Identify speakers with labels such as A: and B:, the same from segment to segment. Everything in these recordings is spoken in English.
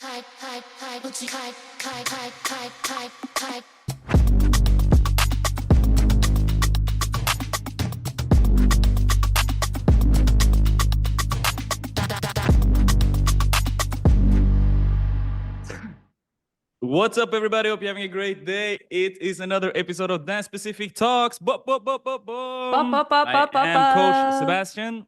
A: What's up, everybody? Hope you're having a great day. It is another episode of Dance Specific Talks. I am Coach Sebastian.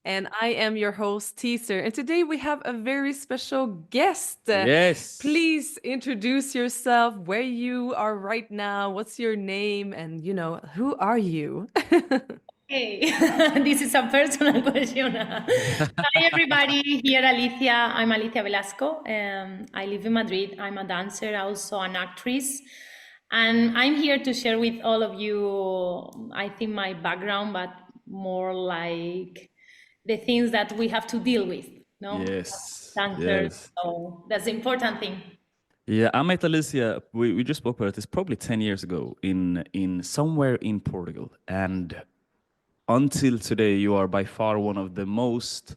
B: And I am your host, Teaser. And today we have a very special guest.
A: Yes.
B: Please introduce yourself, where you are right now, what's your name, and, who are you?
C: Hey, this is a personal question. Hi, everybody. Here, Alicia. I'm Alicia VELASCO. I live in Madrid. I'm a dancer, also an actress. And I'm here to share with all of you, I think, my background, but more like the things that we have to deal with. No?
A: Yes.
C: Dancers.
A: Yes.
C: So that's the important thing.
A: Yeah, I met Alicia. We just spoke about this probably 10 years ago in somewhere in Portugal. And until today, you are by far one of the most.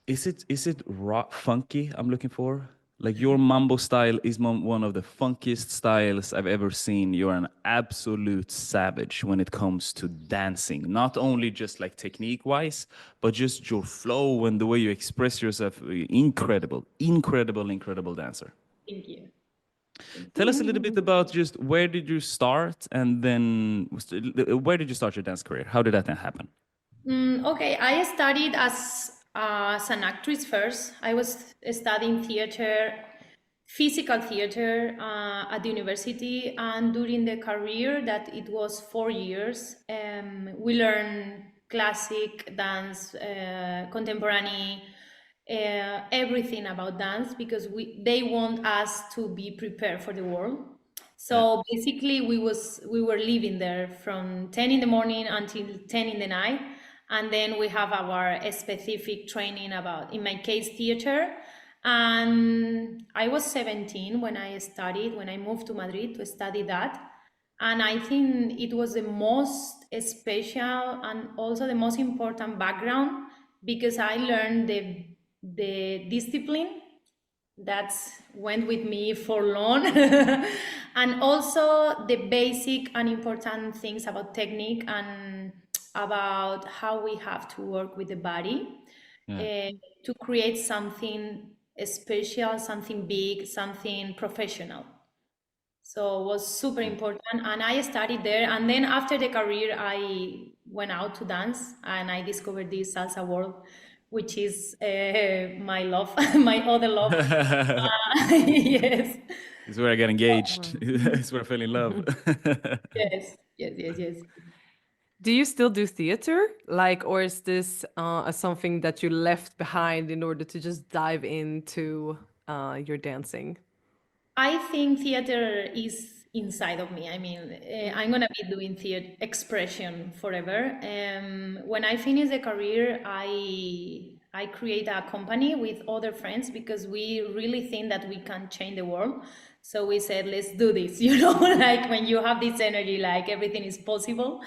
A: Is it rock funky? I'm looking for. Like your mambo style is one of the funkiest styles I've ever seen. You're an absolute savage when it comes to dancing. Not only just like technique-wise, but just your flow and the way you express yourself. Incredible dancer.
C: Thank you.
A: Tell us a little bit about just where did you start, and then where did you start your dance career? How did that then happen?
C: Okay, I studied as an actress first. I was studying theater, physical theater at the university, and during the career that it was 4 years, we learned classic dance, contemporary, everything about dance, because they want us to be prepared for the world. So basically we were living there from 10 in the morning until 10 in the night. And then we have our specific training about, in my case, theater. And I was 17 when I moved to Madrid to study that. And I think it was the most special and also the most important background, because I learned the discipline that went with me for long, and also the basic and important things about technique and about how we have to work with the body to create something special, something big, something professional. So it was super important, and I studied there. And then after the career, I went out to dance, and I discovered this salsa world, which is my love, my other love. Yes.
A: It's where I got engaged. It's where I fell in love.
C: Yes.
B: Do you still do theater? Or is this something that you left behind in order to just dive into your dancing?
C: I think theater is inside of me. I mean, I'm gonna be doing theater expression forever. When I finish the career, I create a company with other friends, because we really think that we can change the world. So we said, let's do this. Like when you have this energy, like everything is possible.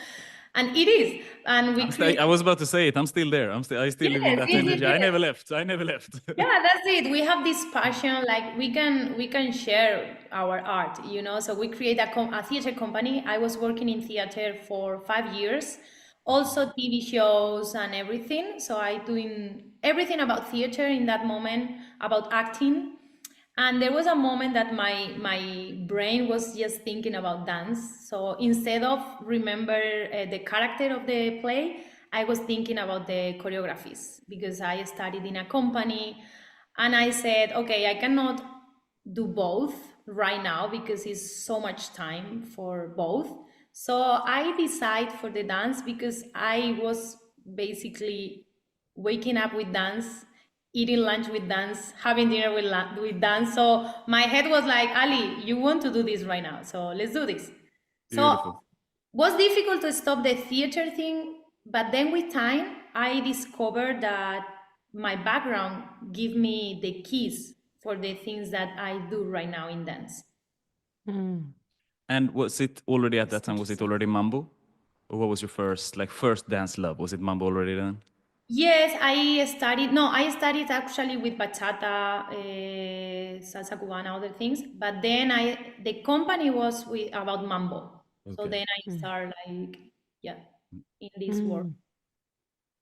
C: And it is. And
A: I was about to say it. I'm still there. I still live in that energy. Yes. I never left.
C: Yeah, that's it. We have this passion. Like we can share our art. So we create a theater company. I was working in theater for 5 years, also TV shows and everything. So I doing everything about theater in that moment, about acting. And there was a moment that my brain was just thinking about dance. So instead of remember the character of the play, I was thinking about the choreographies, because I studied in a company. And I said, okay, I cannot do both right now because it's so much time for both. So I decide for the dance, because I was basically waking up with dance, eating lunch with dance, having dinner with dance. So my head was like, Ali, you want to do this right now, so let's do this.
A: Beautiful.
C: So it was difficult to stop the theater thing, but then with time, I discovered that my background give me the keys for the things that I do right now in dance.
A: And was it already at that time, was it already mambo? Or what was your first dance love? Was it mambo already then?
C: Yes, I studied actually with bachata, salsa cubana, other things. But then the company was about mambo. So
A: Okay.
C: then I started like, yeah, in this work.
B: Mm.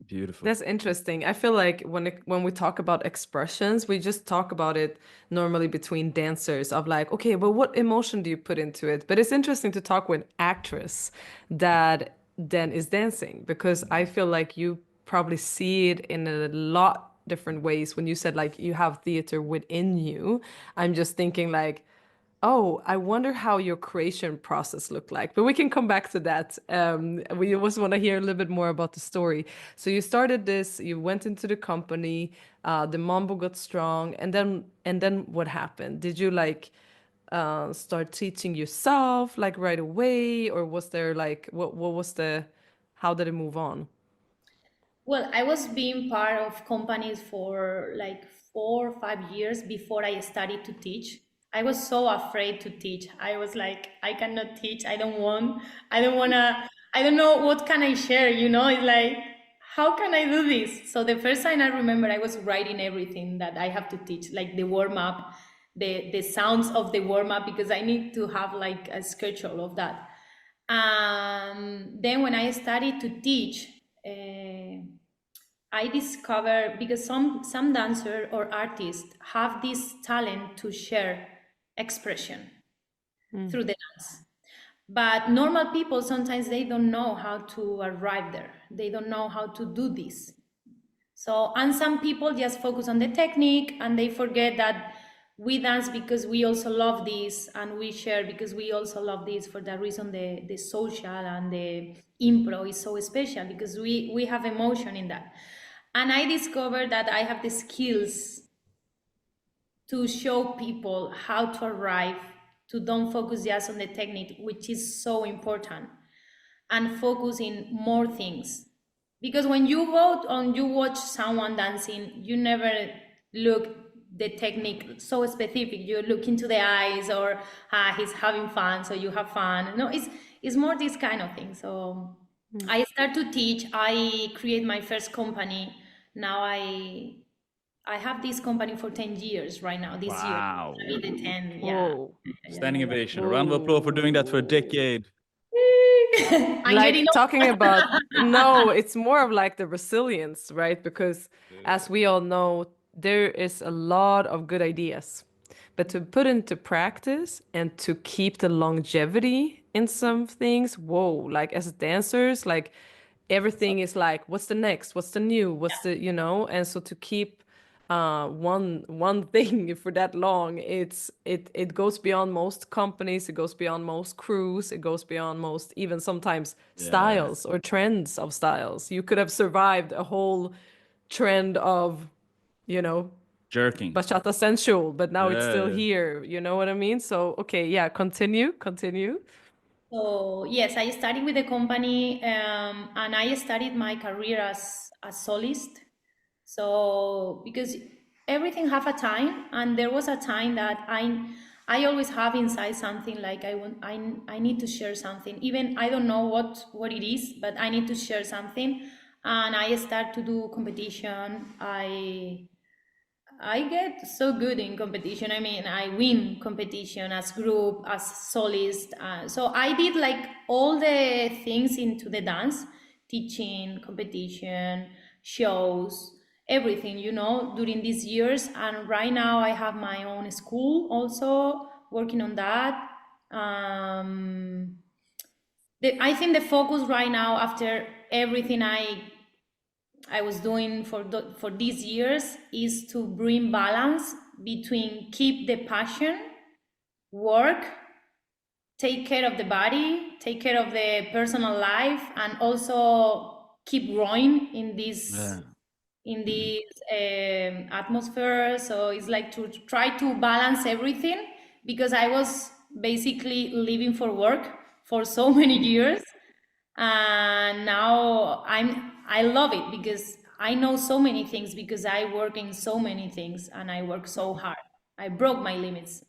A: Beautiful.
B: That's interesting. I feel like when we talk about expressions, we just talk about it normally between dancers of like, okay, but what emotion do you put into it? But it's interesting to talk with actress that then is dancing because I feel like you probably see it in a lot different ways. When you said like you have theater within you, I'm just thinking like, oh, I wonder how your creation process looked like. But we can come back to that. We also want to hear a little bit more about the story. So you started this, you went into the company, the mambo got strong, and then what happened? Did you like start teaching yourself like right away, or was there like what was the how did it move on?
C: Well, I was being part of companies for like 4 or 5 years before I started to teach. I was so afraid to teach. I was like, I cannot teach. I don't wanna, I don't know what can I share, It's like, how can I do this? So the first time I remember I was writing everything that I have to teach, like the warm up, the sounds of the warm up, because I need to have like a schedule of that. Then when I started to teach, I discovered, because some dancer or artists have this talent to share expression through the dance. But normal people sometimes they don't know how to arrive there. They don't know how to do this. So, and some people just focus on the technique and they forget that we dance because we also love this, and we share because we also love this. For that reason, the social and the impro is so special, because we have emotion in that. And I discovered that I have the skills to show people how to arrive, to don't focus just on the technique, which is so important, and focus in more things. Because when you go on, you watch someone dancing, you never look the technique so specific. You look into the eyes, or he's having fun, so you have fun. No, it's more this kind of thing. So I start to teach. I create my first company. Now I have this company for 10 years right now. This year,
A: Wow.
C: I mean, the 10. Yeah.
B: Whoa.
A: Standing ovation. A round of applause for doing that for a decade.
C: I'm getting
B: Like talking
C: old.
B: about no, it's more of like the resilience, right? Because as we all know, there is a lot of good ideas, but to put into practice and to keep the longevity in some things, whoa, like as dancers, like everything is like, what's the next? What's the new? What's the, and so to keep one thing for that long, it goes beyond most companies, it goes beyond most crews, it goes beyond most even sometimes
A: Yes.
B: styles or trends of styles. You could have survived a whole trend of, you know,
A: Jerking.
B: bachata sensual, but now it's still
A: Yeah.
B: here. You know what I mean? So okay, yeah, continue.
C: So yes, I started with the company, and I started my career as a solist. So because everything have a time, and there was a time that I always have inside something like I need to share something. Even I don't know what it is, but I need to share something, and I start to do competition. I get so good in competition. I mean, I win competition as group, as solist. So I did like all the things into the dance, teaching, competition, shows, everything, during these years. And right now I have my own school also working on that. I think the focus right now, after everything I was doing for these years, is to bring balance between keep the passion, work, take care of the body, take care of the personal life, and also keep growing in this
A: Yeah.
C: in this atmosphere. So it's like to try to balance everything, because I was basically living for work for so many years, and now I love it, because I know so many things, because I work in so many things and I work so hard. I broke my limits.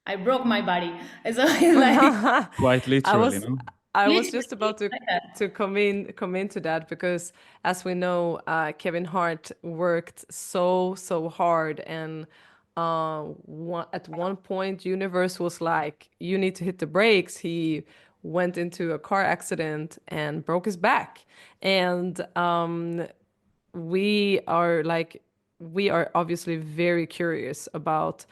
C: I broke my body. So it's like,
A: Quite
B: I
A: literally,
B: was
A: no?
B: I was just
C: Literally,
B: about to
C: like that.
B: come into that because, as we know, Kevin Hart worked so hard, and at one point, universe was like, "You need to hit the brakes." He went into a car accident and broke his back, and we are like, we are obviously very curious about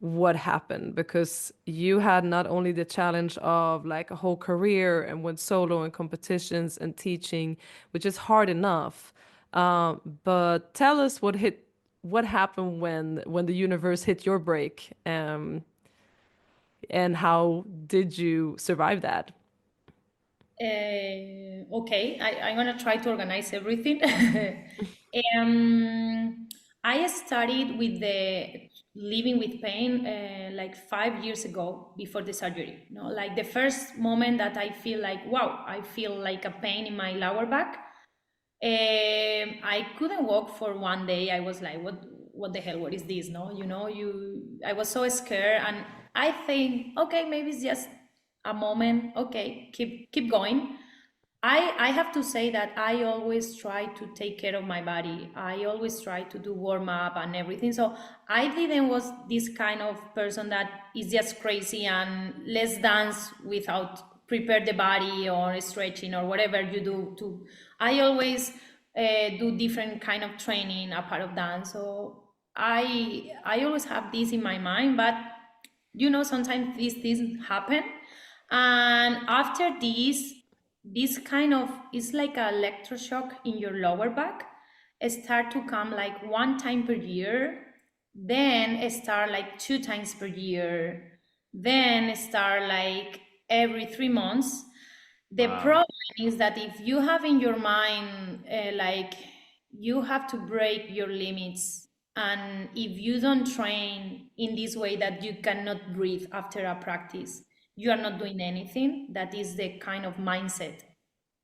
B: what happened because you had not only the challenge of like a whole career and went solo and competitions and teaching, which is hard enough. But tell us what happened when the universe hit your break, and how did you survive that?
C: Okay, I'm gonna try to organize everything. I started with the living with pain like 5 years ago before the surgery. You know, like the first moment that I feel like, wow, I feel like a pain in my lower back. I couldn't walk for one day. I was like, what the hell? What is this? No, I was so scared, and I think, okay, maybe it's just a moment. Okay, keep going. I have to say that I always try to take care of my body. I always try to do warm up and everything. So I didn't was this kind of person that is just crazy and let's dance without prepare the body or stretching or whatever you do. To I always do different kind of training a part of dance. So I always have this in my mind, but sometimes these things happen, and after this kind of is like a electroshock in your lower back start to come like one time per year, then start like 2 times per year, then start like every 3 months. The
A: Wow.
C: problem is that if you have in your mind like you have to break your limits, and if you don't train in this way that you cannot breathe after a practice, you are not doing anything. That is the kind of mindset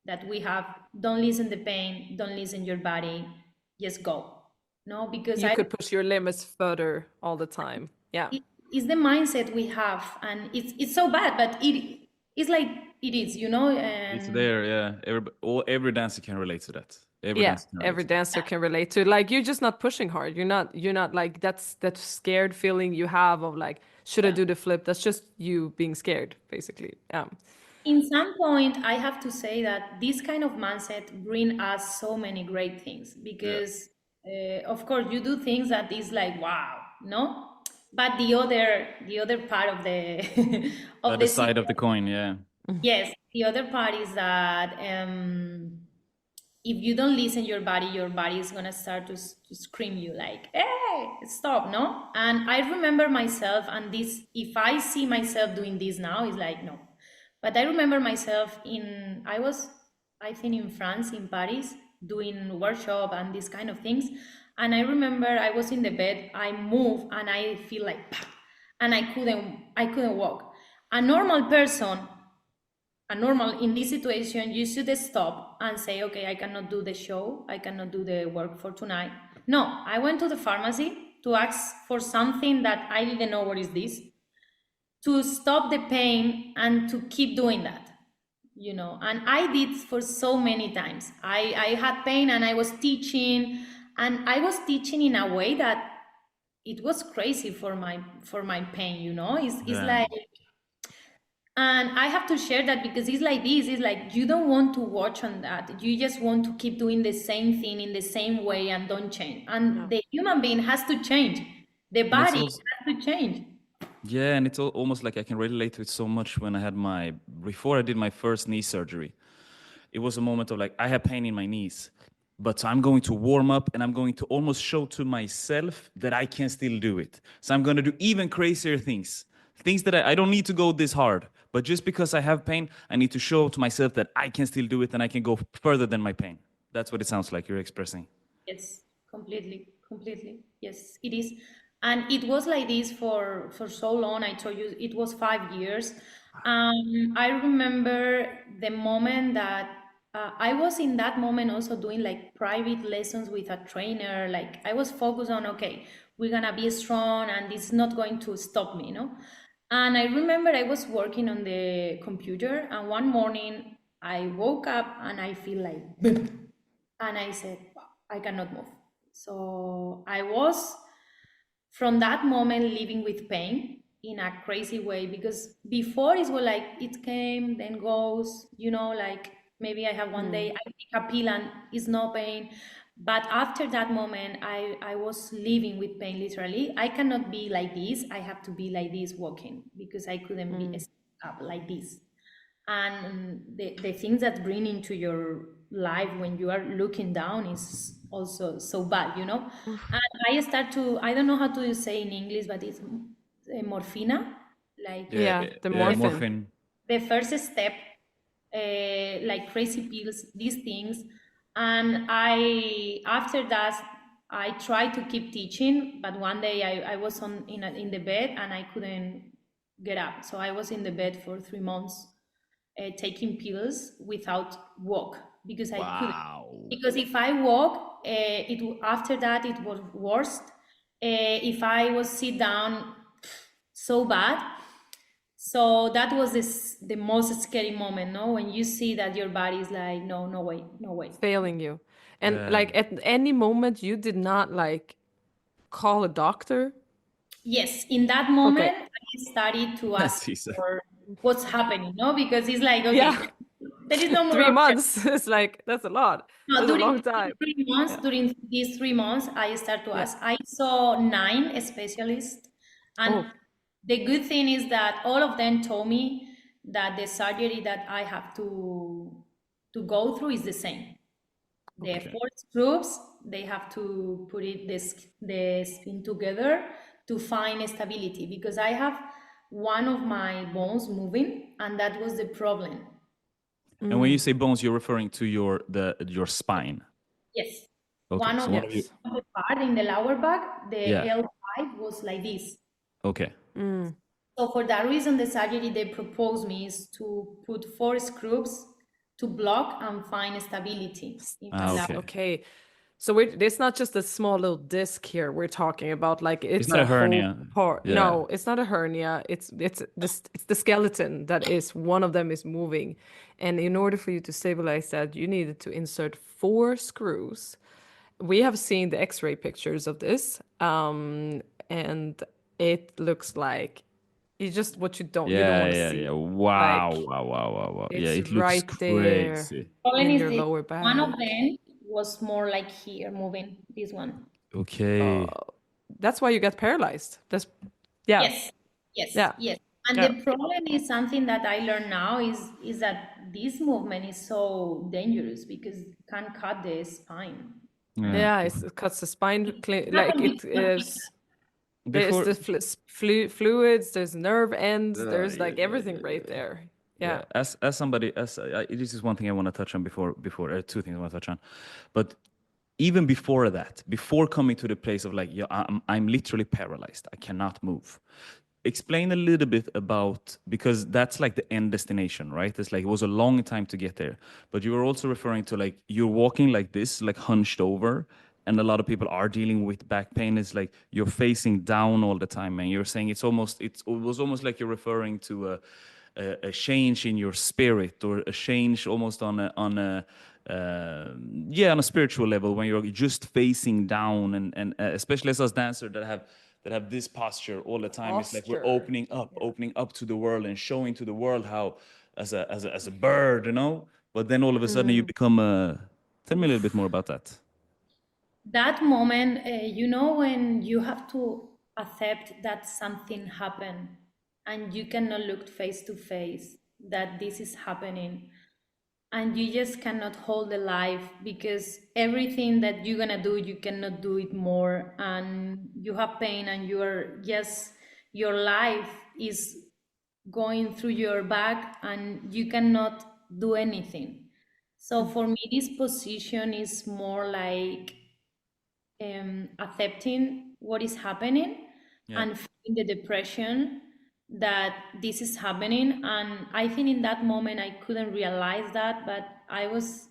C: that we have. Don't listen the pain, don't listen your body, just go. No, because
B: You
C: I
B: could push your limits further all the time. Yeah.
C: it is the mindset we have, and it's so bad, but it's like it is,
A: It's
C: and
A: there, yeah. Every dancer can relate to that. Every
B: Yeah,
A: dancer can relate
B: every
A: to that.
B: dancer can relate to, like, you're just not pushing hard. You're not like, that's that scared feeling you have of like, should I
C: yeah.
B: do the flip? That's just you being scared, basically.
C: In some point, I have to say that this kind of mindset bring us so many great things,
A: Yeah.
C: because of course you do things that is like wow, no, but the other part of the
A: The
C: of
A: other
C: the
A: side of the coin, yeah.
C: yes, the other part is that if you don't listen your body is gonna start to scream you like, hey, stop, no? And I remember myself, and this, if I see myself doing this now, is like, no. But I remember myself I was, I think in France, in Paris, doing workshop and these kind of things. And I remember I was in the bed, I move and I feel like, "Pah," and I couldn't walk. A normal person, a normal in this situation, you should stop and say, okay, I cannot do the show, I cannot do the work for tonight. No, I went to the pharmacy to ask for something that I didn't know what is this, to stop the pain and to keep doing that. And I did for so many times. I had pain and I was teaching, and I was teaching in a way that it was crazy for my pain. It's
A: Yeah.
C: like, and I have to share that because it's like this. It's like you don't want to watch on that. You just want to keep doing the same thing in the same way and don't change.
B: Yeah.
C: And the human being has to change. The
A: And it's
C: body
A: also,
C: has to change.
A: yeah, and it's almost like I can relate to it so much when I had before I did my first knee surgery. It was a moment of like, I have pain in my knees, but I'm going to warm up and I'm going to almost show to myself that I can still do it. So I'm going to do even crazier things, things that I don't need to go this hard. But just because I have pain, I need to show to myself that I can still do it and I can go further than my pain. That's what it sounds like you're expressing.
C: Yes, completely, completely. Yes, it is. And it was like this for so long. I told you it was 5 years. I remember the moment that I was in that moment also doing like private lessons with a trainer. Like I was focused on, okay, we're gonna be strong and it's not going to stop me, And I remember I was working on the computer, and one morning I woke up and I feel like, boom. And I said, "Wow, I cannot move." So I was, from that moment, living with pain in a crazy way, because before it was like it came, then goes, like maybe I have one day, I take a pill and it's no pain. But after that moment, I was living with pain literally. I cannot be like this. I have to be like this walking, because I couldn't be up like this. And the things that bring into your life when you are looking down is also so bad, and I start to, I don't know how to say in English, but it's morphina, like
B: Yeah, the
C: the,
B: morphine.
A: Morphine.
C: the first step, like crazy pills, these things. And after that, I tried to keep teaching, but one day I was in the bed and I couldn't get up. So I was in the bed for 3 months, taking pills without walk, because I couldn't.
A: Wow.
C: Because if I walk, after that it was worse. If I was sit down, so bad. So that was the most scary moment, no? When you see that your body is like, no, no way, no way.
B: Failing you. And
A: Yeah.
B: like at any moment you did not like call a doctor?
C: Yes, in that
B: Okay.
C: moment, I started to ask
A: That's easy.
C: for what's happening, no? Because it's like, okay,
B: Yeah.
C: there is no more
B: 3
C: option.
B: months is like, that's a lot.
C: No,
B: That's a long time. Yeah.
C: during these 3 months, I start to
B: Yeah.
C: ask. I saw 9 specialists, and
B: Oh,
C: the good thing is that all of them told me that the surgery that I have to go through is the same. The
B: okay.
C: 4 screws, they have to put the skin together to find stability, because I have one of my bones moving, and that was the problem.
A: And when you say bones, you're referring to your spine.
C: Yes.
A: Okay.
C: One
A: So
C: of
A: one of you.
B: Yes.
C: the part in the lower back, the
A: Yeah.
C: L5 was like this.
A: Okay.
C: So for that reason, the surgery they proposed me is to put 4 screws to block and find stability in my lab.
A: Okay.
B: Okay. So it's not just a small little disc here we're talking about. Like
A: It's
B: it's
A: not
B: a
A: a
B: whole
A: hernia.
B: part.
A: Yeah.
B: No, it's not a hernia. It's the skeleton that is one of them is moving. And in order for you to stabilize that, you needed to insert 4 screws. We have seen the X-ray pictures of this, and it looks like it's just what you don't
A: Yeah.
B: want to
A: Yeah.
B: see.
A: Yeah.
B: Like
A: Wow. Wow. Wow. Wow. Wow. Yeah.
B: it's
A: It looks
B: right there
A: crazy.
C: Problem
B: in
C: is
B: your
C: this,
B: lower
C: one of
B: back.
C: them was more like here moving, this one.
A: Okay.
B: That's why you get paralyzed. That's yeah,
C: Yes, yes,
B: yeah,
C: yes. And
B: yeah,
C: the problem is something that I learned now is that this movement is so dangerous, because it can cut the spine.
A: Yeah.
C: And
B: yeah. It cuts the spine.
C: it
B: Like
C: happened
B: it
C: before.
B: is. There's
A: Before.
B: the fluids. There's nerve ends. There's
A: Yeah.
B: like
A: Yeah.
B: everything
A: Yeah.
B: right
A: Yeah.
B: there.
A: Yeah,
B: Yeah.
A: as somebody, this is one thing I want to touch on before two things I want to touch on, but even before that, before coming to the place of like, yeah, I'm literally paralyzed, I cannot move. Explain a little bit about, because that's like the end destination, right? It's like it was a long time to get there, but you were also referring to like you're walking like this, like hunched over, and a lot of people are dealing with back pain. It's like you're facing down all the time, and you're saying it was almost like you're referring to a change in your spirit, or a change almost on a yeah, on a spiritual level, when you're just facing down, and especially as us dancers that have this posture all the time. It's like we're
B: Posture.
A: opening up to the world and showing to the world how as a bird, but then all of a sudden you become a tell me a little bit more about that.
C: that moment, when you have to accept that something happened, and you cannot look face to face that this is happening, and you just cannot hold the life, because everything that you're gonna do, you cannot do it more, and you have pain, and your life is going through your back, and you cannot do anything. So for me, this position is more like accepting what is happening,
A: Yeah.
C: and feeling the depression that this is happening. And I think in that moment I couldn't realize that, but I was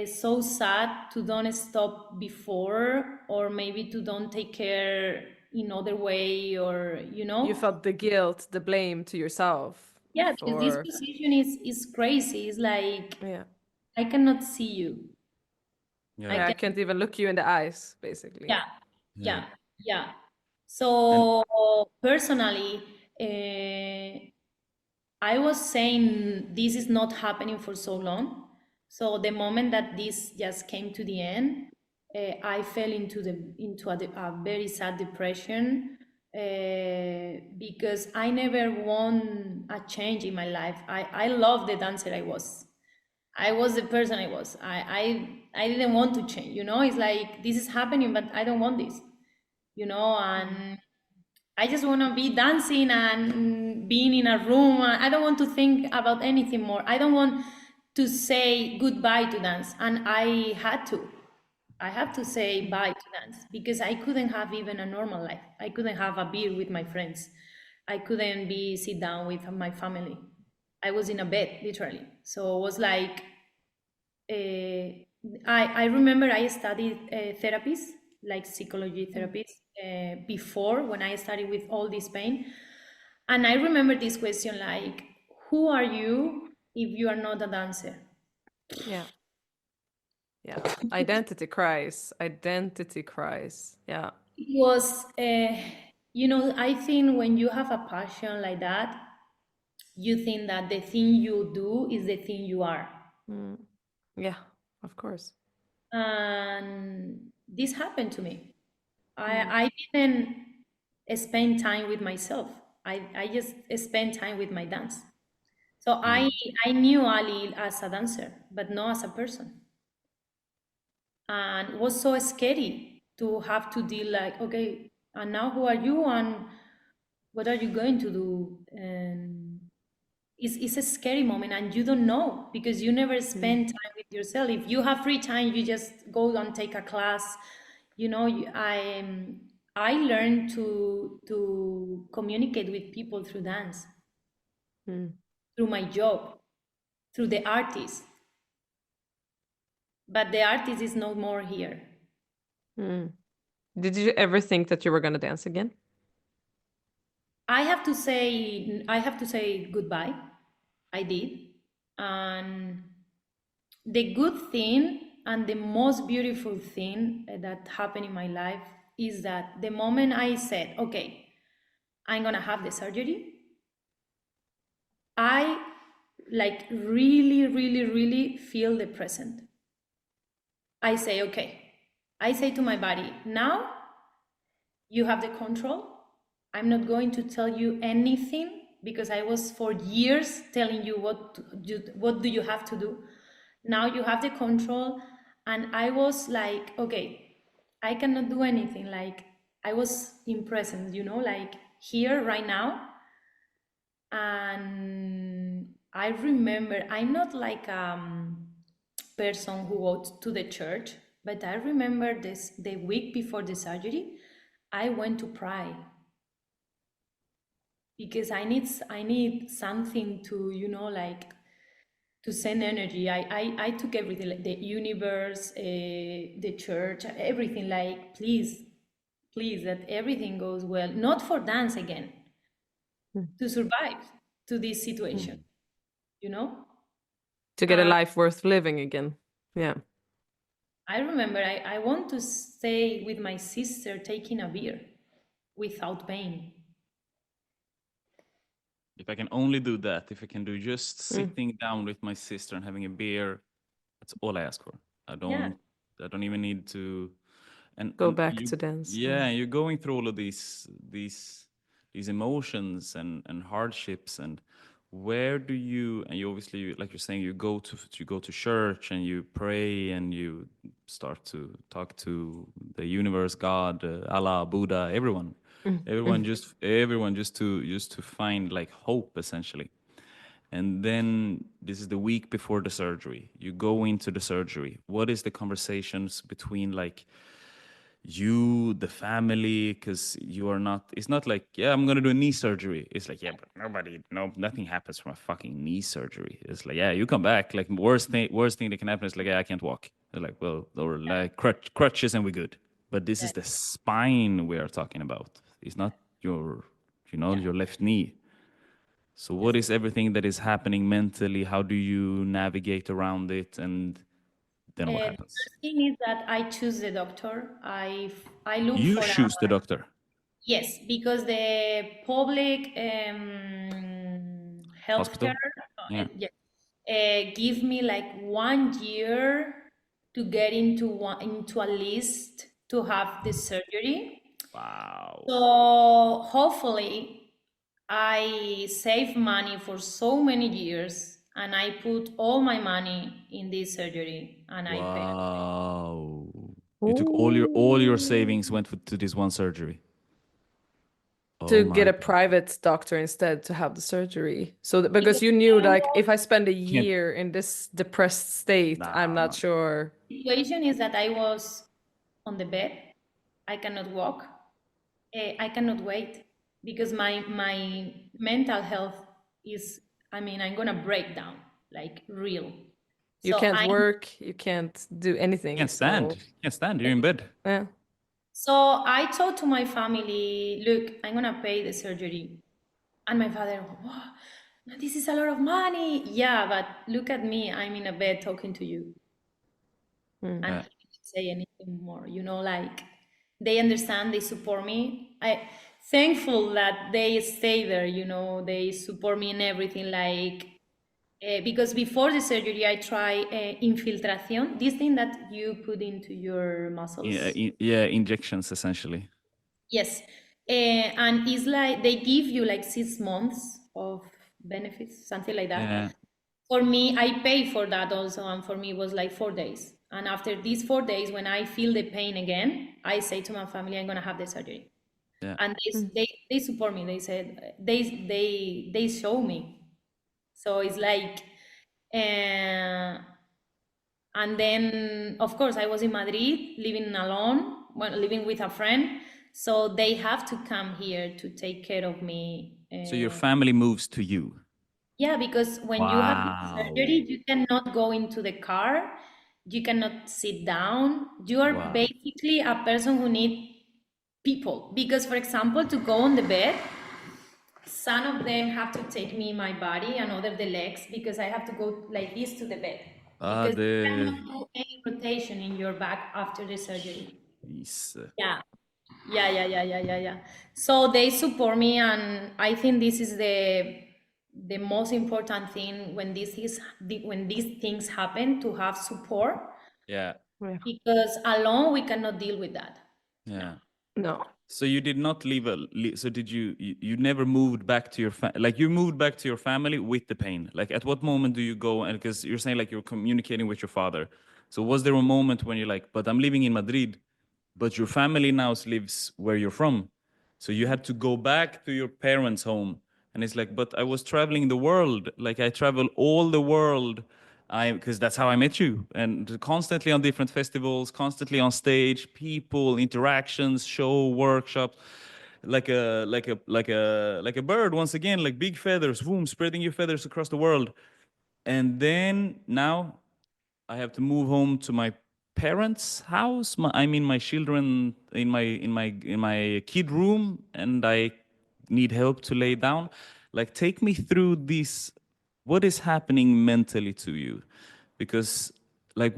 C: so sad to don't stop before, or maybe to don't take care in other way, or
B: You felt the guilt, the blame to yourself
C: yeah, because this
B: for,
C: position is crazy. It's like
B: yeah.
C: I cannot see you. I
B: Yeah, I
A: Yeah.
C: can
B: can't even look you in the eyes, basically.
C: yeah,
A: Yeah.
C: yeah, yeah.
A: And
C: So personally, I was saying this is not happening for so long. So the moment that this just came to the end, I fell into a very sad depression, because I never want a change in my life. I love the dancer I was. I was the person I was. I didn't want to change. It's like this is happening, but I don't want this. And I just want to be dancing and being in a room. I don't want to think about anything more. I don't want to say goodbye to dance. And I had to. I have to say bye to dance because I couldn't have even a normal life. I couldn't have a beer with my friends. I couldn't be sit down with my family. I was in a bed literally. So it was like I remember I studied therapies, like psychology therapies, before when I started with all this pain. And I remember this question like, who are you if you are not a dancer?
B: Yeah. Yeah. Identity cries. Identity cries. Yeah.
C: It was, I think when you have a passion like that, you think that the thing you do is the thing you are.
B: Mm. Yeah, of course.
C: And this happened to me.
B: Mm.
C: I didn't spend time with myself. I just spent time with my dance. So
A: yeah.
C: I knew Ali as a dancer, but not as a person. And it was so scary to have to deal like, okay, and now who are you and what are you going to do? And it's a scary moment and you don't know because you never spend time with yourself. If you have free time, you just go and take a class. I learned to communicate with people through dance,
B: Mm.
C: through my job, through the artist. But the artist is no more here.
B: Mm. Did you ever think that you were going to dance again?
C: I have to say goodbye. I did. And the good thing and the most beautiful thing that happened in my life is that the moment I said, okay, I'm gonna have the surgery, I like really, really, really feel the present. I say, okay, I say to my body, now you have the control. I'm not going to tell you anything because I was for years telling you what do you have to do. Now you have the control. And I was like, okay, I cannot do anything. Like I was in presence, like here right now. And I remember I'm not like person who goes to the church, but I remember this the week before the surgery, I went to pray because I need something to like to send energy. I took everything like the universe, the church, everything like please that everything goes well, not for dance again,
B: Mm.
C: to survive to this
A: Mm.
C: situation, you know.
B: To get a life worth living again. Yeah.
C: I remember I want to stay with my sister taking a beer without pain.
A: If I can only do that, if I can do just
B: Mm.
A: sitting down with my sister and having a beer, that's all I ask for. I
C: Yeah.
A: don't even need to.
B: Go
A: And
B: back
A: you,
B: to dance.
A: yeah, you're going through all of these emotions and hardships. And where do you, and you obviously, like you're saying, you go to church and you pray and you start to talk to the universe, God, Allah, Buddha, everyone.
B: Mm.
A: Everyone just to find like hope essentially. And then this is the week before the surgery. You go into the surgery. What is the conversations between like you, the family? Because you are not, it's not like, yeah, I'm gonna do a knee surgery. It's like, yeah, but nothing happens from a fucking knee surgery. It's like, yeah, you come back. Like worst thing that can happen is like, yeah, I can't walk. They're like, well, or like crutches and we're good. But this is the spine we are talking about. It's not your, your left knee. So what is everything that is happening mentally? How do you navigate around it? And then what
C: The
A: happens?
C: first thing is that I choose the doctor. I look
A: You
C: for a
A: choose the doctor.
C: yes, because the public
A: Hospital?
C: healthcare
A: Yeah.
C: give me like 1 year to get into a list to have the surgery.
A: Wow.
C: So hopefully I save money for so many years and I put all my money in this surgery and I pay.
A: Wow. You took all your savings went to this one surgery.
B: To
A: Oh
B: get
A: my
B: a private doctor instead to have the surgery. So because
C: Because
B: you knew
C: I
B: like
C: was-
B: if I spend a
A: Can't-
B: year in this depressed state, I'm not
A: Nah.
B: sure.
C: situation is that I was on the bed. I cannot walk. I cannot wait because my mental health is. I mean, I'm gonna break down like real.
B: You
C: So
B: can't
C: I
B: work, you can't do anything.
A: Can't stand. Can't stand. You're in bed.
B: Yeah.
C: so I told to my family, look, I'm gonna pay the surgery, and my father, oh, this is a lot of money. Yeah, but look at me. I'm in a bed talking to you. And
A: Yeah.
C: he didn't say anything more, like they understand, they support me. I thankful that they stay there, they support me in everything, like because before the surgery I try infiltration, this thing that you put into your muscles.
A: Yeah, injections essentially.
C: Yes. And it's like they give you like 6 months of benefits, something like that.
A: Yeah.
C: For me, I pay for that also, and for me it was like 4 days. And after these 4 days, when I feel the pain again, I say to my family, I'm gonna have the surgery.
A: Yeah.
C: And they support me. They said they show me. So it's like, and then of course I was in Madrid, living alone, well, living with a friend. So they have to come here to take care of me.
A: So your family moves to you.
C: Yeah, because when you have the surgery, you cannot go into the car, you cannot sit down. You are
A: Wow.
C: basically a person who needs people. Because, for example, to go on the bed, some of them have to take me my body and other the legs because I have to go like this to the bed. Because you cannot do any rotation in your back after the surgery. Yeah. So they support me, and I think this is the most important thing when when these things happen, to have support.
A: Yeah.
C: Because alone we cannot deal with that.
A: Yeah.
B: No.
A: So you did not so did you never moved back to your like you moved back to your family with the pain? Like at what moment do you go, and because you're saying like you're communicating with your father. So was there a moment when you're like, but I'm living in Madrid, but your family now lives where you're from. So you had to go back to your parents' home. And it's like, but I was traveling the world. Like I travel all the world. Because that's how I met you. And constantly on different festivals, constantly on stage, people, interactions, show, workshops, like a bird, once again, like big feathers, boom, spreading your feathers across the world. And then now I have to move home to my parents' house. My children in my kid room, and I need help to lay down. Like, take me through this. What is happening mentally to you? Because like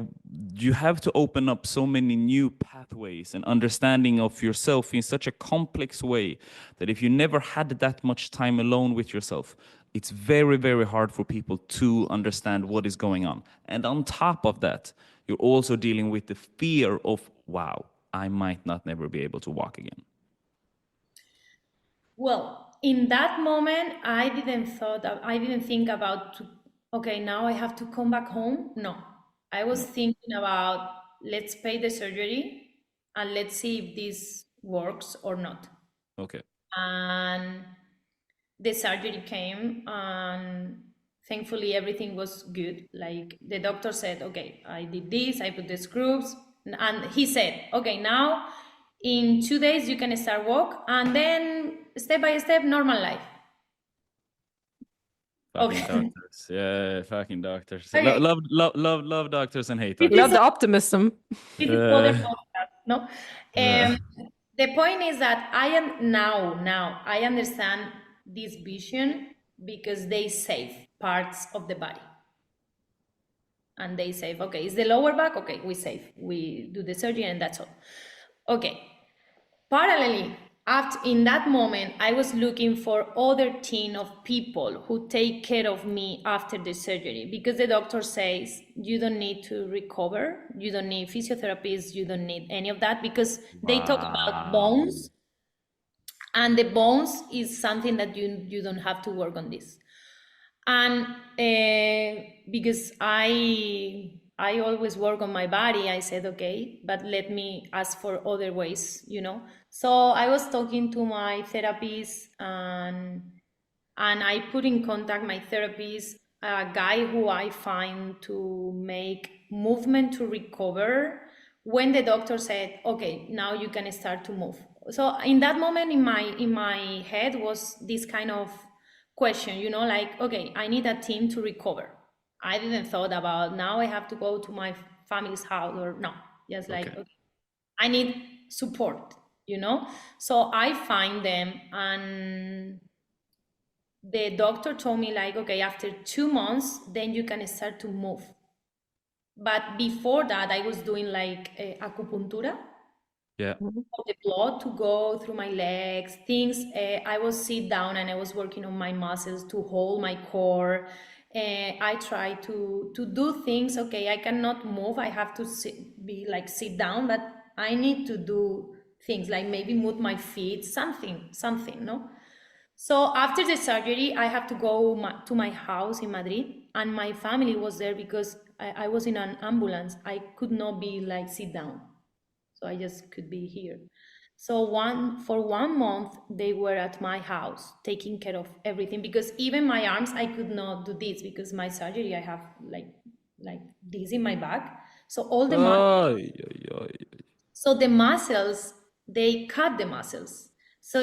A: you have to open up so many new pathways and understanding of yourself in such a complex way that if you never had that much time alone with yourself, it's very, very hard for people to understand what is going on. And on top of that, you're also dealing with the fear of, wow, I might not never be able to walk again.
C: Well, in that moment, I didn't think about, okay, now I have to come back home. No, I was thinking about, let's pay the surgery and let's see if this works or not.
A: Okay.
C: And the surgery came, and thankfully everything was good. Like the doctor said, okay, I did this, I put the screws, and he said, okay, now in 2 days you can start walk, and then step by step, normal life.
A: Fucking
C: Okay.
A: doctors. Yeah, fucking doctors.
C: Okay.
A: Love doctors and hate
C: This
A: doctors.
B: Love
C: is
B: the optimism.
C: this is other podcast. No. The point is that I am now I understand this vision because they save parts of the body. And they save, okay, it's the lower back, okay, we save. We do the surgery and that's all. Okay. Parallelly, after in that moment, I was looking for other team of people who take care of me after the surgery because the doctor says you don't need to recover, you don't need physiotherapists, you don't need any of that because they talk about
A: Wow.
C: bones, and the bones is something that you don't have to work on this. And because I always work on my body, I said, okay, but let me ask for other ways, you know. So I was talking to my therapist, and I put in contact my therapist, a guy who I find to make movement to recover when the doctor said, okay, now you can start to move. So in that moment in my head was this kind of question, you know, like, okay, I need a team to recover. I didn't thought about now I have to go to my family's house or no, just like,
A: Okay.
C: okay, I need support, you know. So I find them, and the doctor told me like, okay, after 2 months then you can start to move. But before that I was doing like acupunctura
A: Yeah.
C: for the blood to go through my legs, things. I was sit down and I was working on my muscles to hold my core. I try to do things. Okay, I cannot move. I have to sit down, but I need to do things like maybe move my feet, something, no? So after the surgery, I have to go to my house in Madrid, and my family was there because I was in an ambulance. I could not be like sit down, so I just could be here. So for 1 month they were at my house taking care of everything because even my arms I could not do this because my surgery I have like this in my back. So all the
A: Ay, ay, ay.
C: so the muscles, they cut the muscles. So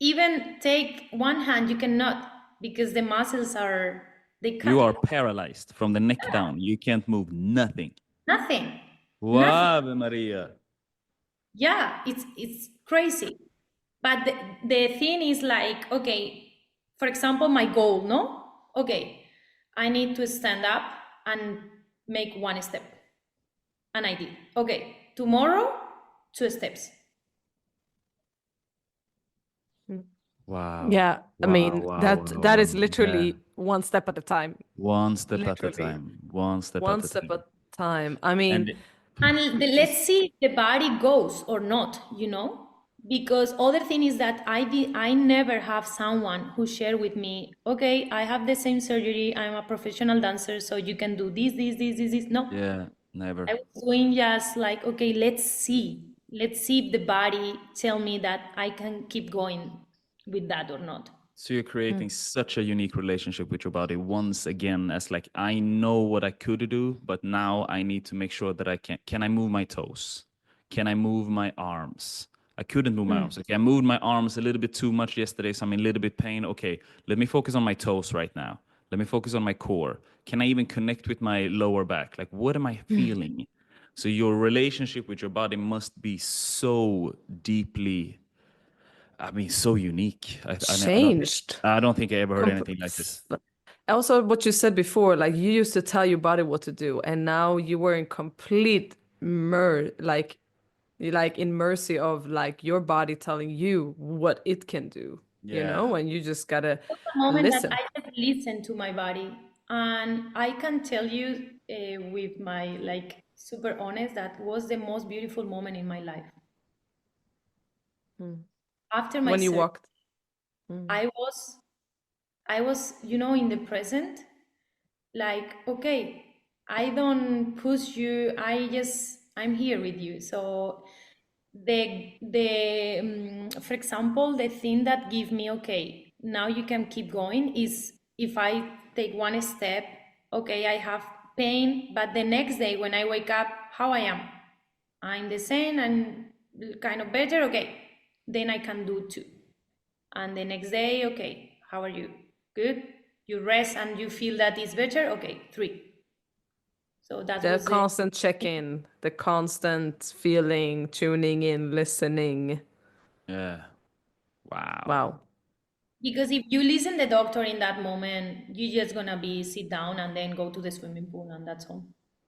C: even take one hand, you cannot because the muscles are, they
A: You
C: cut it.
A: are paralyzed from the neck down. You can't move nothing.
C: Nothing. Nothing.
A: Wow, Ave Maria.
C: Yeah, it's crazy. But the thing is like, okay, for example, my goal, no? Okay, I need to stand up and make one step. And I did. Okay, tomorrow, 2 steps.
A: Wow.
B: Yeah, I
A: Wow,
B: mean
A: wow,
B: that
A: wow,
B: that
A: wow.
B: is
A: Yeah.
B: literally one step at a time.
A: One step at a
B: Literally
A: time. One step
B: one
A: at a
B: step at
A: time.
B: a time. I mean,
A: And
C: And let's see if the body goes or not, you know? Because other thing is that I never have someone who share with me, okay, I have the same surgery, I'm a professional dancer, so you can do this. No.
A: yeah, never.
C: I was doing just like, okay, let's see. Let's see if the body tell me that I can keep going with that or not.
A: So you're creating such a unique relationship with your body once again, as like, I know what I could do, but now I need to make sure that I can I move my toes? Can I move my arms? I couldn't move my arms. Okay, I moved my arms a little bit too much yesterday, so I'm in a little bit pain. Okay, let me focus on my toes right now. Let me focus on my core. Can I even connect with my lower back? Like, what am I feeling? So your relationship with your body must be so deeply, I mean, so unique.
B: changed.
A: I don't think I ever heard
B: Comp-
A: anything like this.
B: Also, what you said before, like you used to tell your body what to do, and now you were in complete like you like in mercy of like your body telling you what it can do, you know,
A: Yeah.
B: and you just gotta
C: A moment that
B: listen.
C: I just listen to my body, and I can tell you with my like super honest that was the most beautiful moment in my life. After my
B: When you
C: surgery,
B: walked. Mm.
C: I was I was, you know, in the present, like, okay, I don't push you, I'm here with you. So for example, the thing that give me, okay, now you can keep going is if I take one step, okay, I have pain, but the next day when I wake up, how I am, I'm the same and kind of better, okay, then I can do two. And the next day, okay, how are you? Good? You rest and you feel that it's better? Okay, three. So that
B: The
C: was it.
B: constant check-in, the constant feeling, tuning in, listening.
A: Yeah. Wow.
B: Wow.
C: Because if you listen the doctor in that moment, you're just gonna be sit down and then go to the swimming pool and that's all.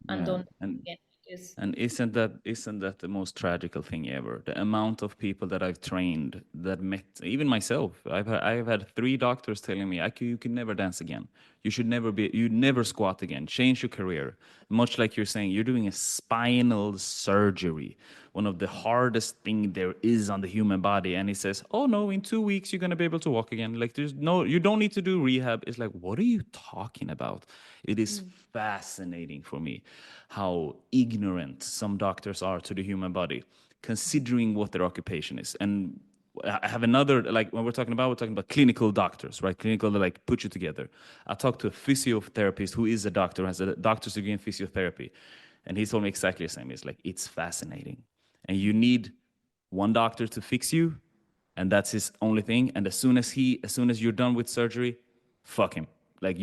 C: And
A: Yeah.
C: don't
A: And
C: again because
A: And isn't that the most tragical thing ever? The amount of people that I've trained that met, even myself. I've had 3 doctors telling me, you can never dance again. You never squat again. Change your career. Much like you're saying, you're doing a spinal surgery, one of the hardest thing there is on the human body. And he says, oh no, in 2 weeks you're gonna be able to walk again. Like you don't need to do rehab. It's like, what are you talking about? It is fascinating for me how ignorant some doctors are to the human body, considering what their occupation is. And I have another, like when we're talking about clinical doctors, right? Clinical, that like put you together. I talked to a physiotherapist who is a doctor, has a doctor's degree in physiotherapy. And he told me exactly the same. It's like, it's fascinating. And you need one doctor to fix you, and that's his only thing. And as soon as you're done with surgery, fuck him. Like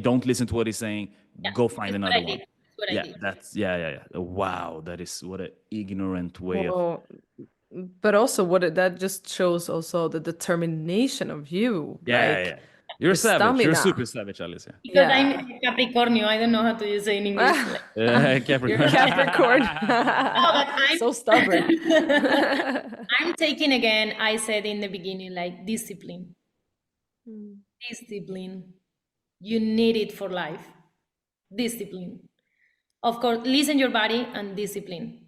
A: don't listen to what he's saying.
C: yeah,
A: Go find
C: that's what
A: another
C: I
A: one.
C: did. That's what I
A: Yeah,
C: did.
A: yeah. Wow, that is what an ignorant way of.
B: Well, but also that just shows also the determination of you,
A: Yeah. You're a
B: the
A: savage. You're a super
B: stamina.
A: savage, Alicia.
C: Because I'm
B: Yeah.
C: Capricornio, I don't know how to say in English. Like,
B: You're
A: Capricorn.
B: Capricorn.
C: no, but
B: So stubborn.
C: I'm taking again, I said in the beginning, like discipline. Discipline. You need it for life. Discipline. Of course, listen your body and discipline.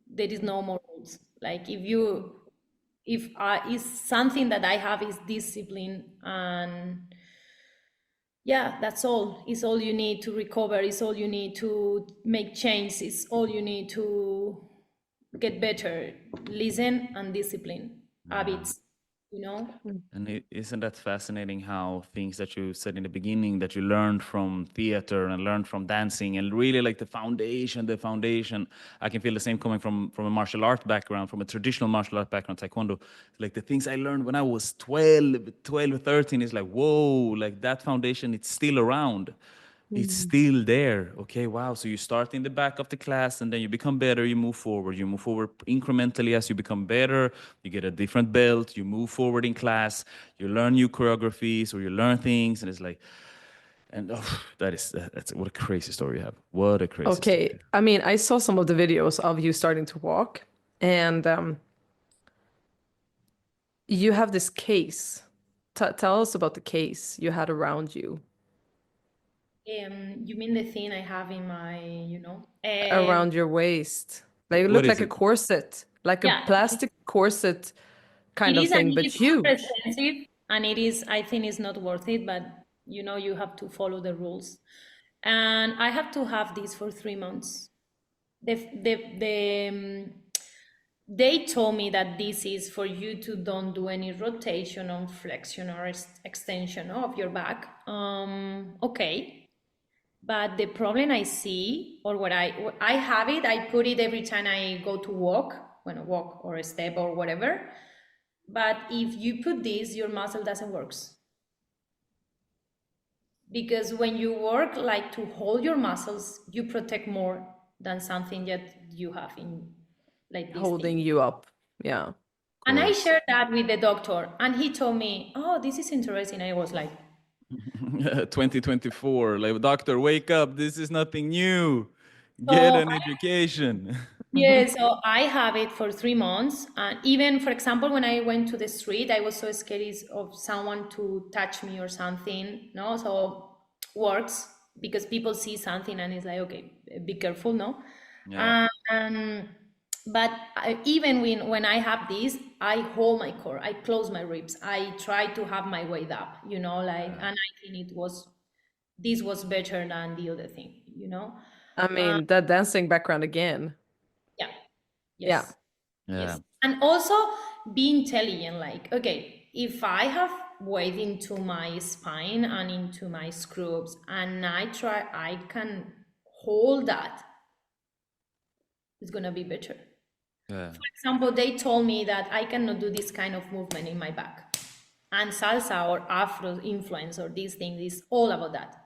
C: There is no more rules. Like if is something that I have is discipline, and yeah, that's all. It's all you need to recover. It's all you need to make change. It's all you need to get better. Listen and discipline habits. You know.
A: And isn't that fascinating how things that you said in the beginning that you learned from theater and learned from dancing and really like the foundation. I can feel the same coming from a martial art background, from a traditional martial art background, taekwondo. Like the things I learned when I was 12 or 13 is like, whoa, like that foundation, it's still around. It's still there. Okay, wow. So you start in the back of the class and then you become better, you move forward. You move forward incrementally as you become better. You get a different belt, you move forward in class, you learn new choreographies or you learn things. And it's like, and that's what a crazy story you have. What a crazy
B: Okay,
A: story.
B: I mean, I saw some of the videos of you starting to walk, and you have this case. Tell us about the case you had around you,
C: You mean the thing I have in my, you know?
B: around your waist. Like it
A: What
B: looked
A: is
B: like a
A: it?
B: corset, like a
C: Yeah,
B: plastic corset kind
C: it
B: of
C: is, and
B: thing,
C: it
B: but
C: is super
B: huge.
C: expensive, and it is, I think it's not worth it, but you know, you have to follow the rules. And I have to have this for 3 months. They told me that this is for you to don't do any rotation or flexion or extension of your back. Okay. But the problem I see, or what I have it, I put it every time I go to walk, when I walk or a step or whatever. But if you put this, your muscle doesn't work. Because when you work like to hold your muscles, you protect more than something that you have in like this
B: Holding
C: thing.
B: you up. Yeah.
C: And I
A: Course.
C: shared that with the doctor, and he told me, "Oh, this is interesting." I was like,
A: 2024. Like, doctor, wake up. This is nothing new. Get
C: "So
A: an education.
C: yeah." So I have it for 3 months, and even for example, when I went to the street, I was so scared of someone to touch me or something. No, so works because people see something and it's like, okay, be careful, no.
A: Yeah.
C: Um, but even when I have this, I hold my core, I close my ribs, I try to have my weight up, you know, like, and I think this was better than the other thing, you know.
B: I mean, that dancing background again.
C: Yeah,
B: Yeah.
C: yes,
A: Yeah.
C: yes, and also be intelligent. Like, okay, if I have weight into my spine and into my screws, and I can hold that, it's gonna be better.
A: Yeah.
C: For example, they told me that I cannot do this kind of movement in my back. And salsa or Afro influence or these things is all about that.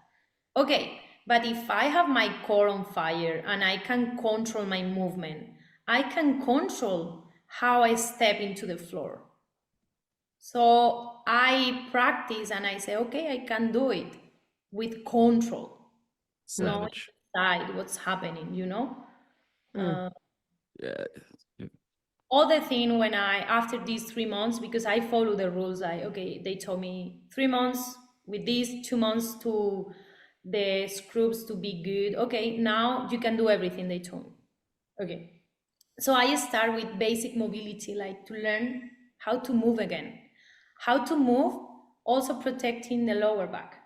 C: Okay, But if I have my core on fire and I can control my movement, I can control how I step into the floor. So I practice and I say, okay, I can do it with control, knowing
A: Savage.
C: inside what's happening, you know?
A: Yeah.
C: Other thing when after these 3 months, because I follow the rules, okay, they told me 3 months with these 2 months to the scrubs to be good. Okay, now you can do everything they told me. Okay. So I start with basic mobility, like to learn how to move again. How to move, also protecting the lower back.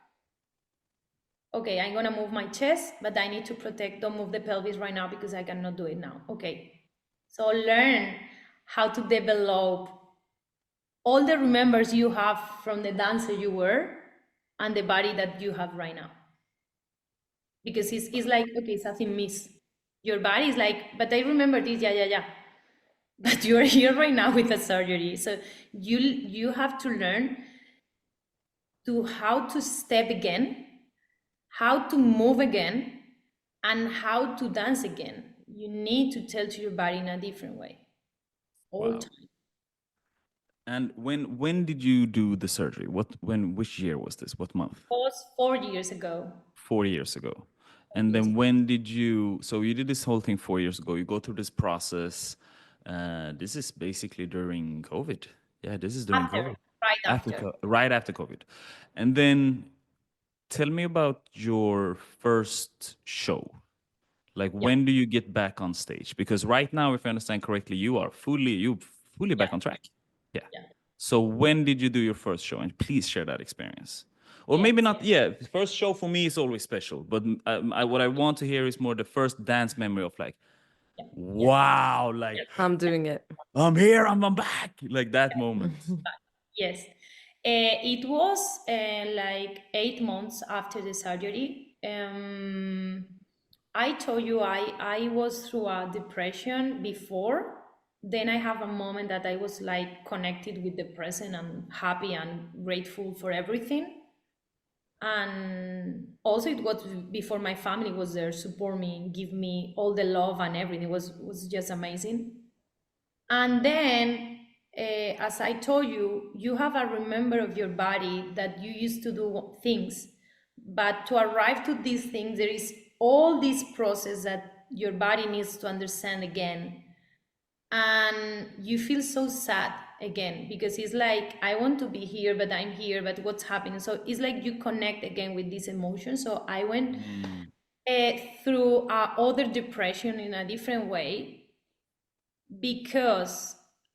C: Okay, I'm gonna move my chest, but I need to protect, don't move the pelvis right now because I cannot do it now. Okay. So learn how to develop all the remembers you have from the dancer you were and the body that you have right now. Because it's like, okay, something miss. Your body is like, but I remember this, yeah. But you're here right now with a surgery. So you have to learn to how to step again, how to move again, and how to dance again. You need to tell to your body in a different way all
A: Wow.
C: time.
A: And when did you do the surgery? Which year was this? What month?
C: It was 4 years ago.
A: 4 years ago. And then when did you, so you did this whole thing 4 years ago, you go through this process. This is basically during COVID. Yeah, this is during COVID.
C: Right after.
A: Right after COVID. And then tell me about your first show. Like, when do you get back on stage? Because right now, if I understand correctly, you fully back on track. Yeah. So when did you do your first show? And please share that experience. Or maybe not. Yeah, first show for me is always special. But what I want to hear is more the first dance memory of like, wow, like
B: I'm doing it.
A: I'm here, I'm back, like that moment.
C: Yes. It was like 8 months after the surgery. I told you I was through a depression before. Then I have a moment that I was like connected with the present and happy and grateful for everything. And also it was before my family was there, support me, give me all the love and everything. It was just amazing. And then, as I told you, you have a remember of your body that you used to do things, but to arrive to these things, there is all this process that your body needs to understand again. And you feel so sad again because it's like, I want to be here, but I'm here, but what's happening? So it's like you connect again with this emotion. So I went through other depression in a different way because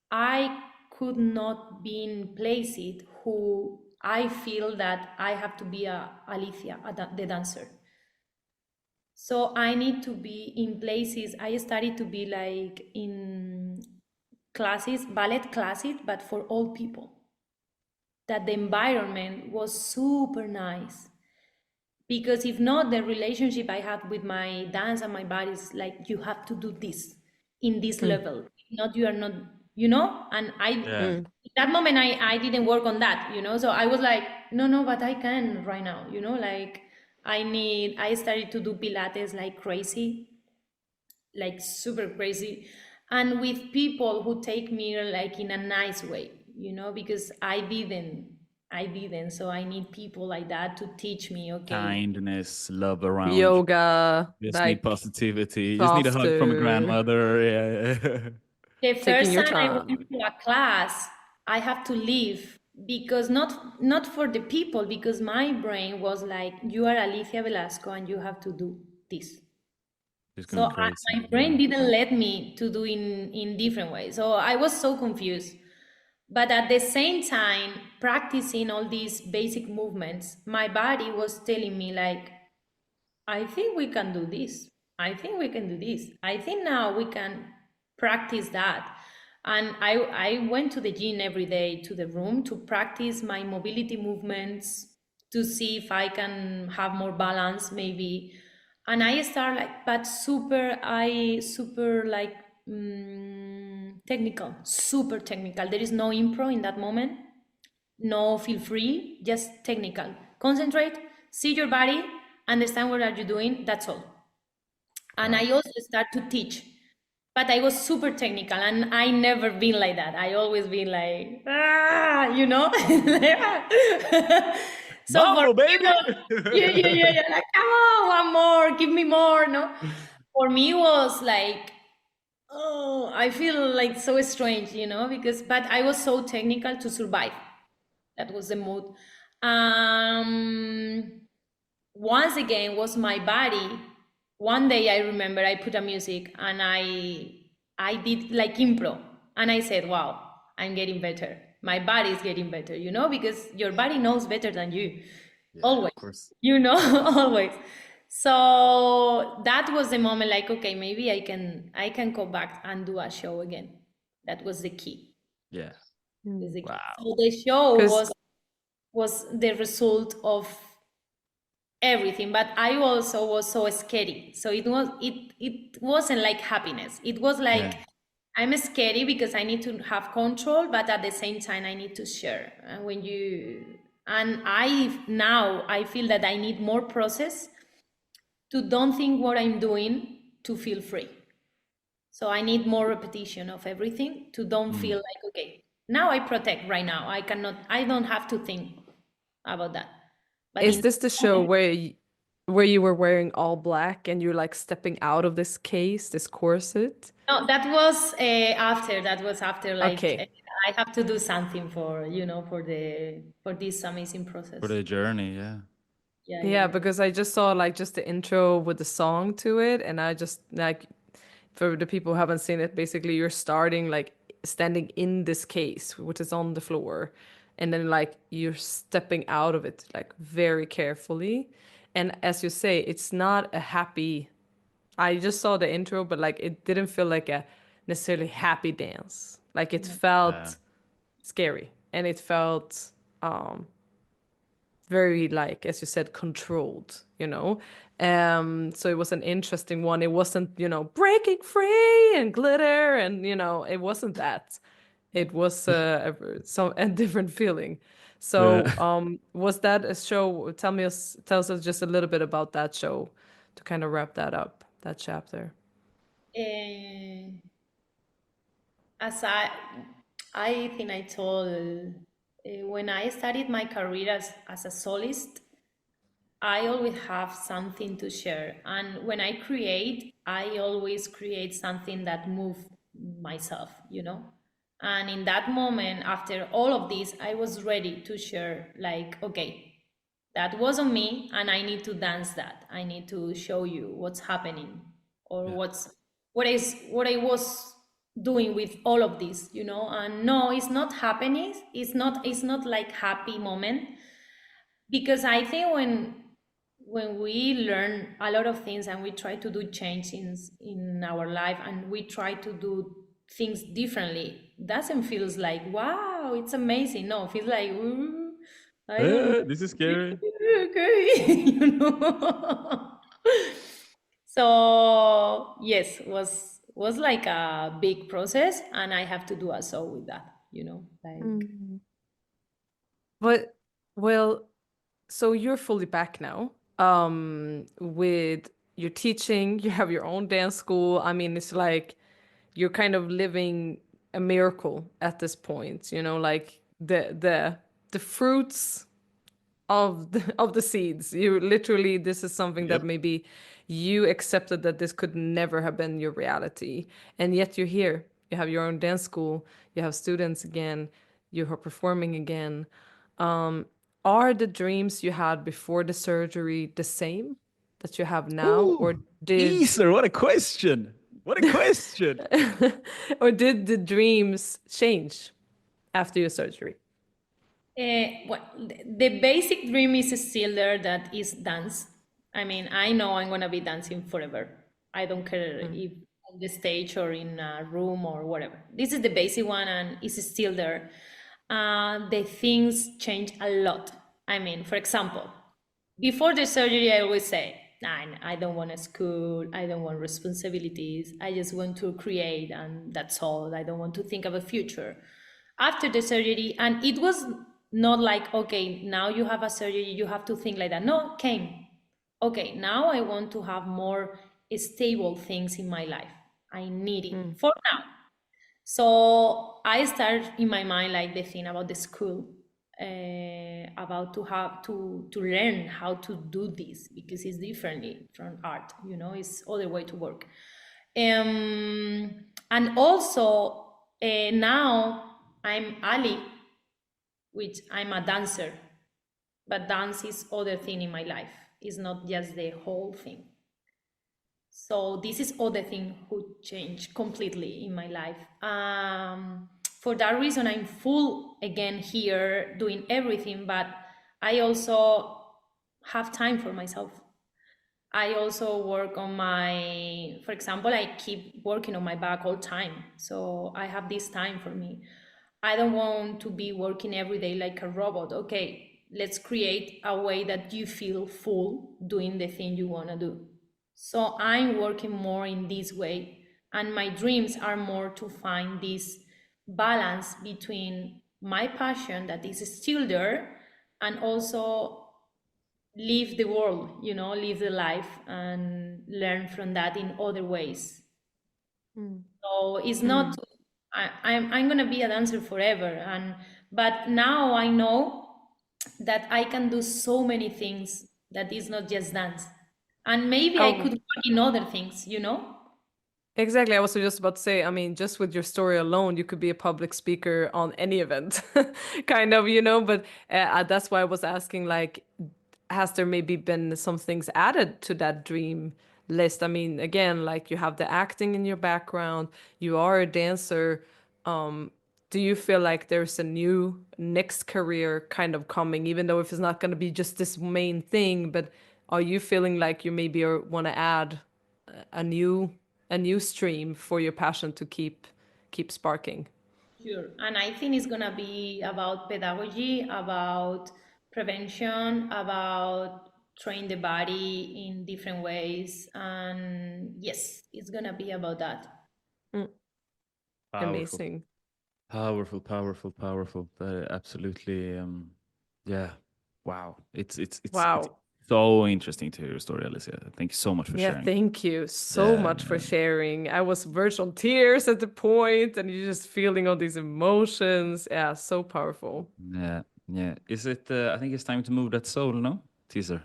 C: I could not be in places who I feel that I have to be Alicia, the dancer. So I need to be in places. I started to be like in classes, ballet classes, but for all people. That the environment was super nice. Because if not, the relationship I have with my dance and my body is like, you have to do this in this level. If not, you are not, you know? And in that moment, I didn't work on that, you know? So I was like, no, but I can right now, you know? Like, I started to do Pilates like crazy, like super crazy. And with people who take me like in a nice way, you know? Because I didn't. So I need people like that to teach me, okay.
A: Kindness, love around you.
B: Yoga,
A: Just
B: like
A: need positivity. You just need a hug from a
B: faster.
A: grandmother. Yeah.
C: The
B: Taking
C: first
B: your
C: time I
B: time.
C: went to a class, I have to leave because not for the people, because my brain was like, you are Alicia Velasco and you have to do this.
A: Just
C: So
A: going crazy.
C: my brain didn't let me to do in different ways. So I was so confused. But at the same time, practicing all these basic movements, my body was telling me like, I think we can do this. I think we can do this. I think now we can practice that. And I went to the gym every day, to the room, to practice my mobility movements, to see if I can have more balance maybe. And I start like, but super like technical, super technical. There is no impro in that moment. No feel free, just technical. Concentrate, see your body, understand what are you doing, that's all. And I also start to teach, but I was super technical, and I never been like that. I always been like, you know. So for
A: Mambo,
C: me,
A: baby.
C: yeah, like, come on, one more, give me more, no. For me, it was like, oh, I feel like so strange, you know, because but I was so technical to survive. That was the mood. Once again was my body. One day I remember I put a music and I did like impro, and I said, wow, I'm getting better. My body is getting better, you know, because your body knows better than you.
A: Yeah,
C: Always,
A: of course.
C: you know. Always. So that was the moment, like, okay, maybe I can go back and do a show again. That was the key.
A: Yeah.
C: Was the key.
A: Wow.
C: So the show
B: Because
C: was the result of everything, but I also was so scary. So it wasn't like happiness. It was like,
A: Yeah.
C: I'm scary because I need to have control, but at the same time I need to share. And when you and I now I feel that I need more process to don't think what I'm doing to feel free. So I need more repetition of everything to don't feel like, okay, now I protect right now. I don't have to think about that. But
B: is
C: in
B: this the show where you were wearing all black and you're like stepping out of this case, this corset?
C: no, that was after. That was after. Like
B: Okay.
C: I have to do something for for this amazing
A: For
C: process.
A: the journey, yeah.
B: Yeah,
C: Yeah.
B: because I just saw like just the intro with the song to it, and I just like for the people who haven't seen it, basically you're starting like standing in this case, which is on the floor, and then like you're stepping out of it like very carefully. And as you say, it's not a happy. I just saw the intro, but like it didn't feel like a necessarily happy dance. Like it
A: Yeah.
B: felt scary and it felt very like as you said controlled, you know. So it was an interesting one. It wasn't, you know, breaking free and glitter and, you know, it wasn't that. It was a different feeling. So
A: Yeah.
B: was that a show? Tell us just a little bit about that show to kind of wrap that up, that chapter.
C: Uh, as I think I told when I started my career as a soloist, I always have something to share. And when I create, I always create something that moves myself, you know? And in that moment, after all of this, I was ready to share, like, okay, that was on me, and I need to dance that. I need to show you what's happening or
A: Yeah.
C: what I was doing with all of this, you know? And no, it's not happening. It's not like happy moment, because I think when we learn a lot of things and we try to do change in our life and we try to do things differently, doesn't feels like wow, it's amazing. No, it feels like ooh, I don't
A: This is
C: know.
A: scary.
C: Okay. You know. So yes, was like a big process, and I have to do a show with that, you know, like.
B: But well, so you're fully back now. With your teaching, you have your own dance school. I mean, it's like you're kind of living a miracle at this point, you know, like the fruits of the seeds. You literally, this is something that
A: Yep.
B: maybe you accepted that this could never have been your reality, and yet you're here. You have your own dance school, you have students again, you are performing again. Are the dreams you had before the surgery the same that you have now, or
A: Ooh,
B: did
A: Easter, what a question. What a question.
B: or did the dreams change after your surgery?
C: Well, the basic dream is still there, that is dance. I mean, I know I'm gonna be dancing forever. I don't care if on the stage or in a room or whatever. This is the basic one and it's still there. The things change a lot. I mean, for example, before the surgery, I always say, nah, I don't want a school, I don't want responsibilities, I just want to create and that's all. I don't want to think of a future. After the surgery, and it was not like, okay, now you have a surgery, you have to think like that. No, came. okay, now I want to have more stable things in my life. I need it for now. So I start in my mind like the thing about the school, about to have to learn how to do this because it's differently from art. You know, it's other way to work. And also now I'm Ali, which I'm a dancer, but dance is other thing in my life. It's not just the whole thing. So this is other thing who changed completely in my life. For that reason, I'm full again here doing everything, but I also have time for myself. I also work on my, for example, I keep working on my back all time. So I have this time for me. I don't want to be working every day like a robot. Okay, let's create a way that you feel full doing the thing you want to do. So I'm working more in this way. And my dreams are more to find this balance between my passion that is still there and also live the world, you know, live the life and learn from that in other ways. So it's not I'm gonna be a dancer forever, and but now I know that I can do so many things that is not just dance, and maybe I
B: Oh,
C: could work in other things, you know.
B: exactly. I was just about to say, I mean, just with your story alone, you could be a public speaker on any event, kind of, you know. But that's why I was asking, like, has there maybe been some things added to that dream list? I mean, again, like you have the acting in your background, you are a dancer. Do you feel like there's a new next career kind of coming, even though if it's not going to be just this main thing, but are you feeling like you maybe want to add a new a new stream for your passion to keep sparking?
C: Sure. And I think it's gonna be about pedagogy, about prevention, about train the body in different ways. And yes, it's gonna be about that.
B: Mm,
A: Powerful,
B: amazing.
A: powerful, powerful, powerful. Absolutely. Yeah. Wow. It's
B: Wow.
A: so interesting to hear your story, Alicia. Thank you so much for
B: Yeah,
A: sharing.
B: thank you so
A: Yeah.
B: much for sharing. I was verged on tears at the point, and you're just feeling all these emotions. Yeah, so powerful.
A: Yeah. Yeah. Is it? I think it's time to move that soul. No, teaser.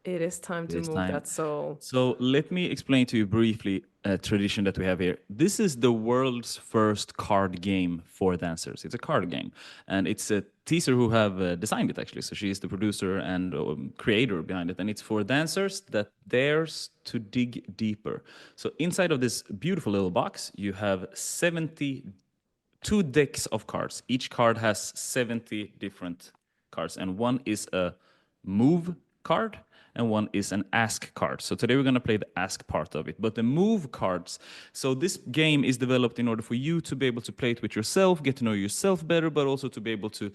B: It is time to
A: This
B: move
A: time.
B: that soul.
A: So let me explain to you briefly a tradition that we have here. This is the world's first card game for dancers. It's a card game, and it's a teaser who have designed it actually. So she is the producer and creator behind it, and it's for dancers that dares to dig deeper. So inside of this beautiful little box, you have 72 decks of cards. Each card has 70 different cards, and one is a move card and one is an ask card. So today we're going to play the ask part of it. But the move cards, so this game is developed in order for you to be able to play it with yourself, get to know yourself better, but also to be able to,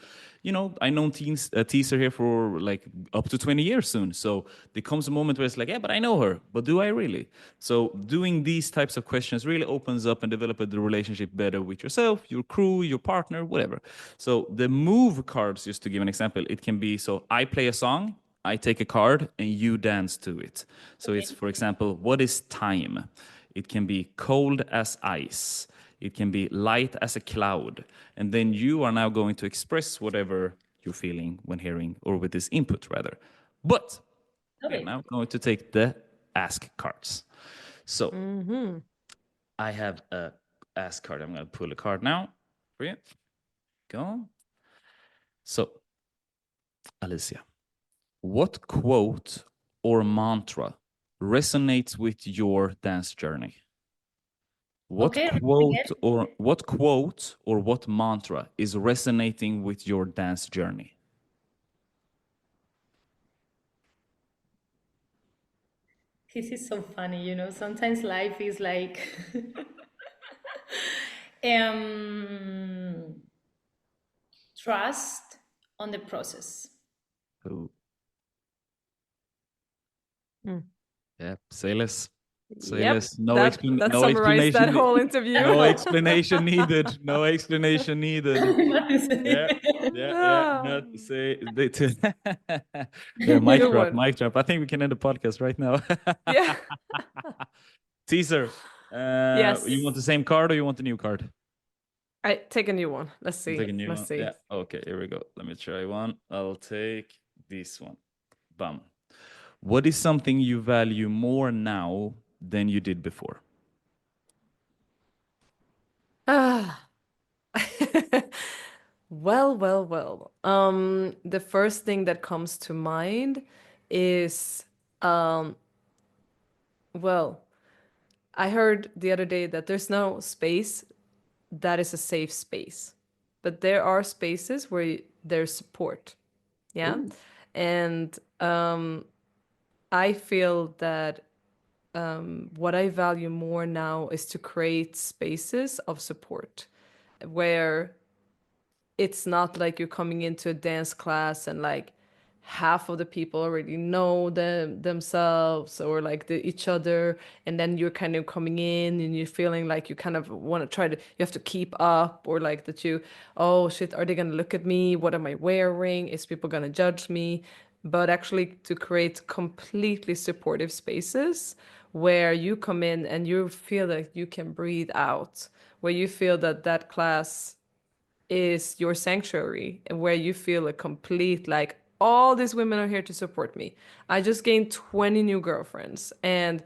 A: I know teaser here for like up to 20 years soon. So there comes a moment where it's like, yeah, but I know her, but do I really? So doing these types of questions really opens up and develops the relationship better with yourself, your crew, your partner, whatever. So the move cards, just to give an example, it can be, so I play a song, I take a card and you dance to it. So it's,
C: Okay.
A: for example, what is time? It can be cold as ice. It can be light as a cloud. And then you are now going to express whatever you're feeling when hearing, or with this input rather. But we are
C: Okay.
A: now going to take the ask cards. So
B: Mm-hmm.
A: I have a ask card. I'm going to pull a card now for you. Go. So, Alicia, what quote or mantra resonates with your dance journey?
C: Okay. Again.
A: What quote or what mantra is resonating with your dance journey?
C: This is so funny, you know. Sometimes life is like um, trust on the process.
A: Oh,
B: Mm.
A: yeah, say less. So
B: Yep,
A: yes,
B: that
A: no
B: summarized that
A: explanation,
B: whole interview.
A: no explanation needed, no explanation needed.
C: What to say?
A: Yeah, yeah.
B: Ah,
A: Not to say yeah, mic
B: good
A: drop,
B: one.
A: mic drop. I think we can end the podcast right now.
B: Yeah.
A: Teaser. You want
B: Yes.
A: the same card or you want the new card?
B: I take a new one. Let's
A: You
B: see.
A: take a new
B: Let's
A: one.
B: see.
A: Yeah. Okay. Here we go. Let me try one. I'll take this one. Bam. What is something you value more now than you did before?
B: Ah. Well. The first thing that comes to mind is, um, well, I heard the other day that there's no space that is a safe space, but there are spaces where there's support. Yeah.
A: Ooh.
B: And I feel that what I value more now is to create spaces of support where it's not like you're coming into a dance class and like half of the people already know themselves or like each other, and then you're kind of coming in and you're feeling like you kind of want to try to, you have to keep up, or like that you, oh shit, are they gonna look at me, what am I wearing, is people gonna judge me? But actually to create completely supportive spaces where you come in and you feel that you can breathe out, where you feel that that class is your sanctuary and where you feel a complete, like, all these women are here to support me. I just gained 20 new girlfriends, and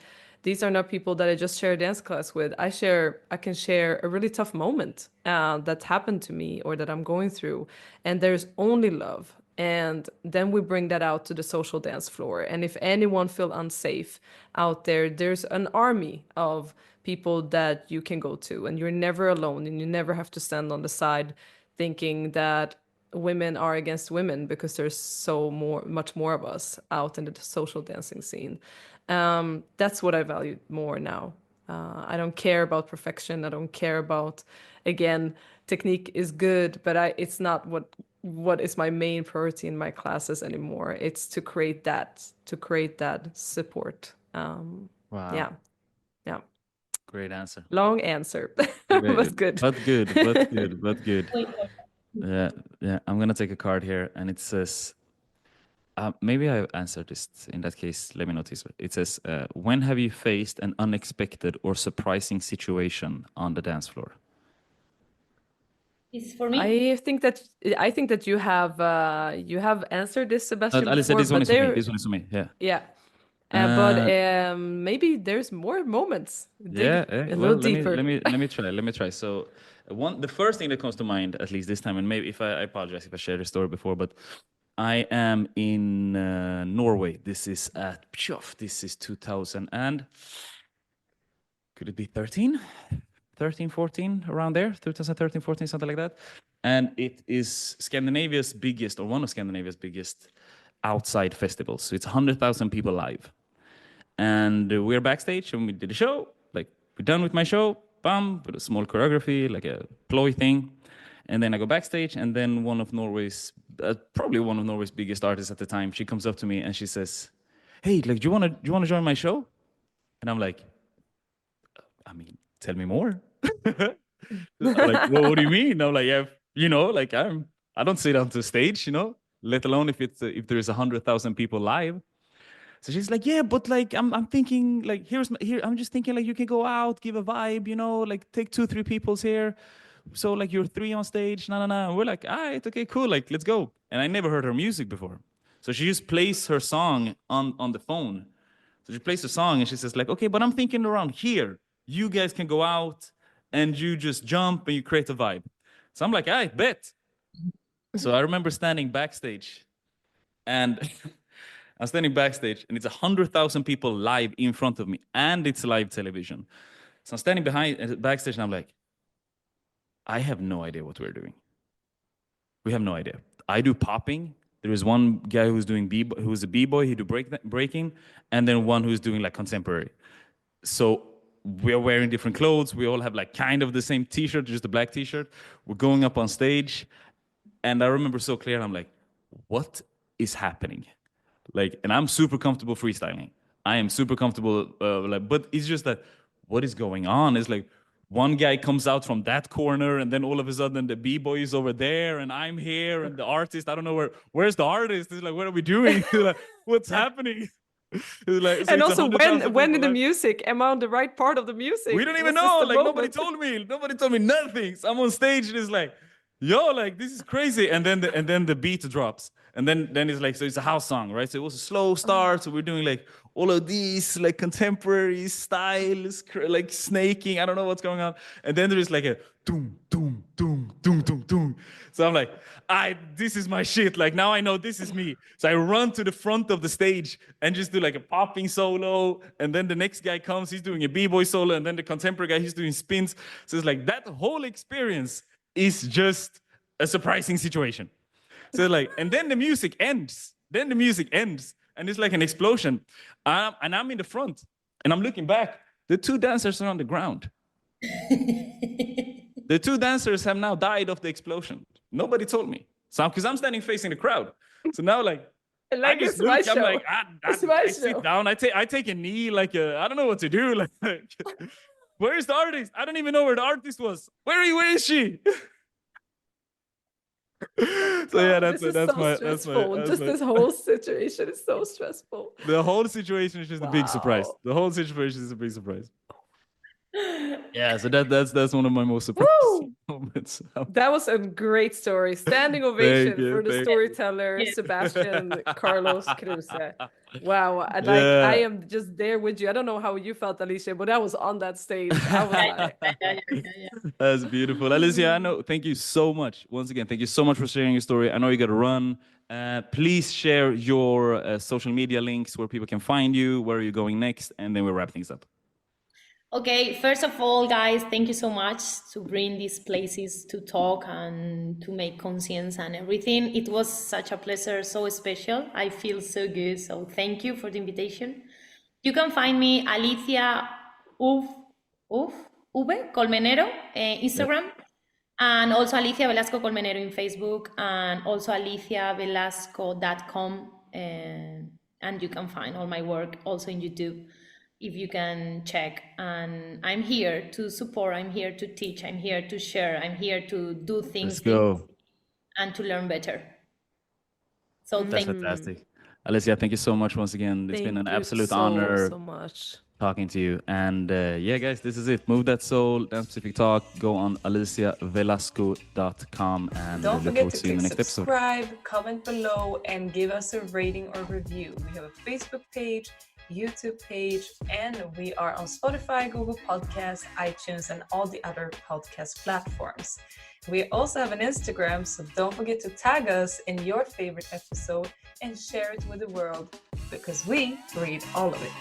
B: these are not people that I just share a dance class with. I can share a really tough moment that happened to me or that I'm going through, and there's only love. And then we bring that out to the social dance floor. And if anyone feel unsafe out there, there's an army of people that you can go to, and you're never alone, and you never have to stand on the side thinking that women are against women, because there's much more of us out in the social dancing scene. That's what I value more now. I don't care about perfection. I don't care about, again, technique is good, but it's not what is my main priority in my classes anymore. It's to create that support.
A: Wow.
B: Yeah, yeah.
A: Great answer.
B: Long answer,
A: Great.
B: but good.
A: But good, but good, but good.
C: Wait,
A: Yeah, yeah. I'm gonna take a card here, and it says, maybe I answered this in that case. Let me notice. It says, when have you faced an unexpected or surprising situation on the dance floor?
C: it's for me.
B: I think that you have answered this, Sebastian,
A: Alicia,
B: before,
A: this one
B: but
A: is for me.
B: there,
A: This one is for me. Yeah.
B: yeah. But
A: Uh,
B: maybe there's more moments. Dig
A: yeah.
B: a
A: Well,
B: little deeper.
A: let me try. So, the first thing that comes to mind, at least this time, and maybe if I apologize if I shared the story before, but I am in Norway. This is at This is 2000 and could it be 13? 13, 14, around there, 2013, 14, something like that. And it is Scandinavia's biggest, or one of Scandinavia's biggest outside festivals. So it's 100,000 people live. And we're backstage and we did a show. Like, we're done with my show, bam, with a small choreography, like a ploy thing. And then I go backstage, and then probably one of Norway's biggest artists at the time, she comes up to me and she says, "Hey, like, do you wanna join my show?" And I'm like, I mean, tell me more. I'm like, well, what do you mean? I'm like, yeah, like I don't sit on the stage, let alone if there's 100,000 people live. So she's like, yeah, but like I'm thinking like I'm just thinking like you can go out, give a vibe, like take 2-3 people's here. So like you're 3 on stage, no. We're like, all right, okay, cool, like let's go. And I never heard her music before. So she just plays her song on the phone. So she plays the song and she says like, okay, but I'm thinking around here. You guys can go out and you just jump and you create a vibe. So I'm like, I bet. So I remember standing backstage, and I'm standing backstage and it's 100,000 people live in front of me, and it's live television. So I'm standing backstage and I'm like, I have no idea what we're doing. We have no idea. I do popping. There is one guy who's a b-boy. He do breaking, and then one who's doing like contemporary. So we're wearing different clothes. We all have like kind of the same t-shirt, just a black t-shirt. We're going up on stage, and I remember so clear. I'm like, what is happening? Like, and I'm super comfortable freestyling. I am super comfortable. But it's just that what is going on is like one guy comes out from that corner, and then all of a sudden the b-boy is over there, and I'm here, and the artist, I don't know where's the artist. It's like, what are we doing? Like, what's happening? It's like, so
B: And
A: it's
B: also,
A: 100,000
B: when in
A: people,
B: the
A: like,
B: music, am I on the right part of the music?
A: we don't even
B: Was this
A: know.
B: the
A: Like, nobody
B: moment?
A: told me nothing. So I'm on stage, and it's like, yo, like, this is crazy. And then the beat drops, and then it's like, so it's a house song, right? So it was a slow start. So we're doing like all of these like contemporary styles, like snaking. I don't know what's going on. And then there is like a doom, doom, doom, doom, doom, doom. So I'm like, this is my shit. Like, now I know this is me. So I run to the front of the stage and just do like a popping solo. And then the next guy comes, he's doing a b-boy solo. And then the contemporary guy, he's doing spins. So it's like that whole experience is just a surprising situation. So like, and then the music ends. And it's like an explosion. And I'm in the front, and I'm looking back. The two dancers are on the ground. The two dancers have now died of the explosion. Nobody told me. So because I'm standing facing the crowd. So now like I just look, I'm like, I sit down, I take a knee, like I don't know what to do. Like, where's the artist? I don't even know where the artist was. Where is she? So yeah, that's my
B: This whole situation is so stressful.
A: The whole situation is just a big surprise. The whole situation is a big surprise. Yeah, so that's one of my most surprising moments.
B: That was a great story. Standing ovation for the storyteller, Sebastian Carlos Kruse. Wow, I am just there with you. I don't know how you felt, Alicia, but I was on that stage. I was like,
A: that's beautiful. Alicia, I know. Thank you so much. Once again, thank you so much for sharing your story. I know you got to run. Please share your social media links where people can find you, where are you going next, and then we'll wrap things up.
C: Okay, first of all, guys, thank you so much to bring these places to talk and to make conscience and everything. It was such a pleasure, so special. I feel so good, so thank you for the invitation. You can find me Alicia Colmenero Instagram, and also Alicia Velasco Colmenero in Facebook, and also aliciavelasco.com, and you can find all my work also in YouTube, if you can check. And I'm here to support, I'm here to teach, I'm here to share, I'm here to do things and to learn better. So
A: that's fantastic. Alicia, thank you so much once again. It's been an absolute honor
B: so much
A: talking to you. And yeah, guys, this is it. Move That Soul, Dance Pacific Talk. Go on aliciavelasco.com, and
D: don't forget to click subscribe,
A: episode.
D: comment below, and give us a rating or review. We have a Facebook page, YouTube page, and we are on Spotify, Google Podcasts, iTunes, and all the other podcast platforms. We also have an Instagram, so don't forget to tag us in your favorite episode and share it with the world, because we read all of it.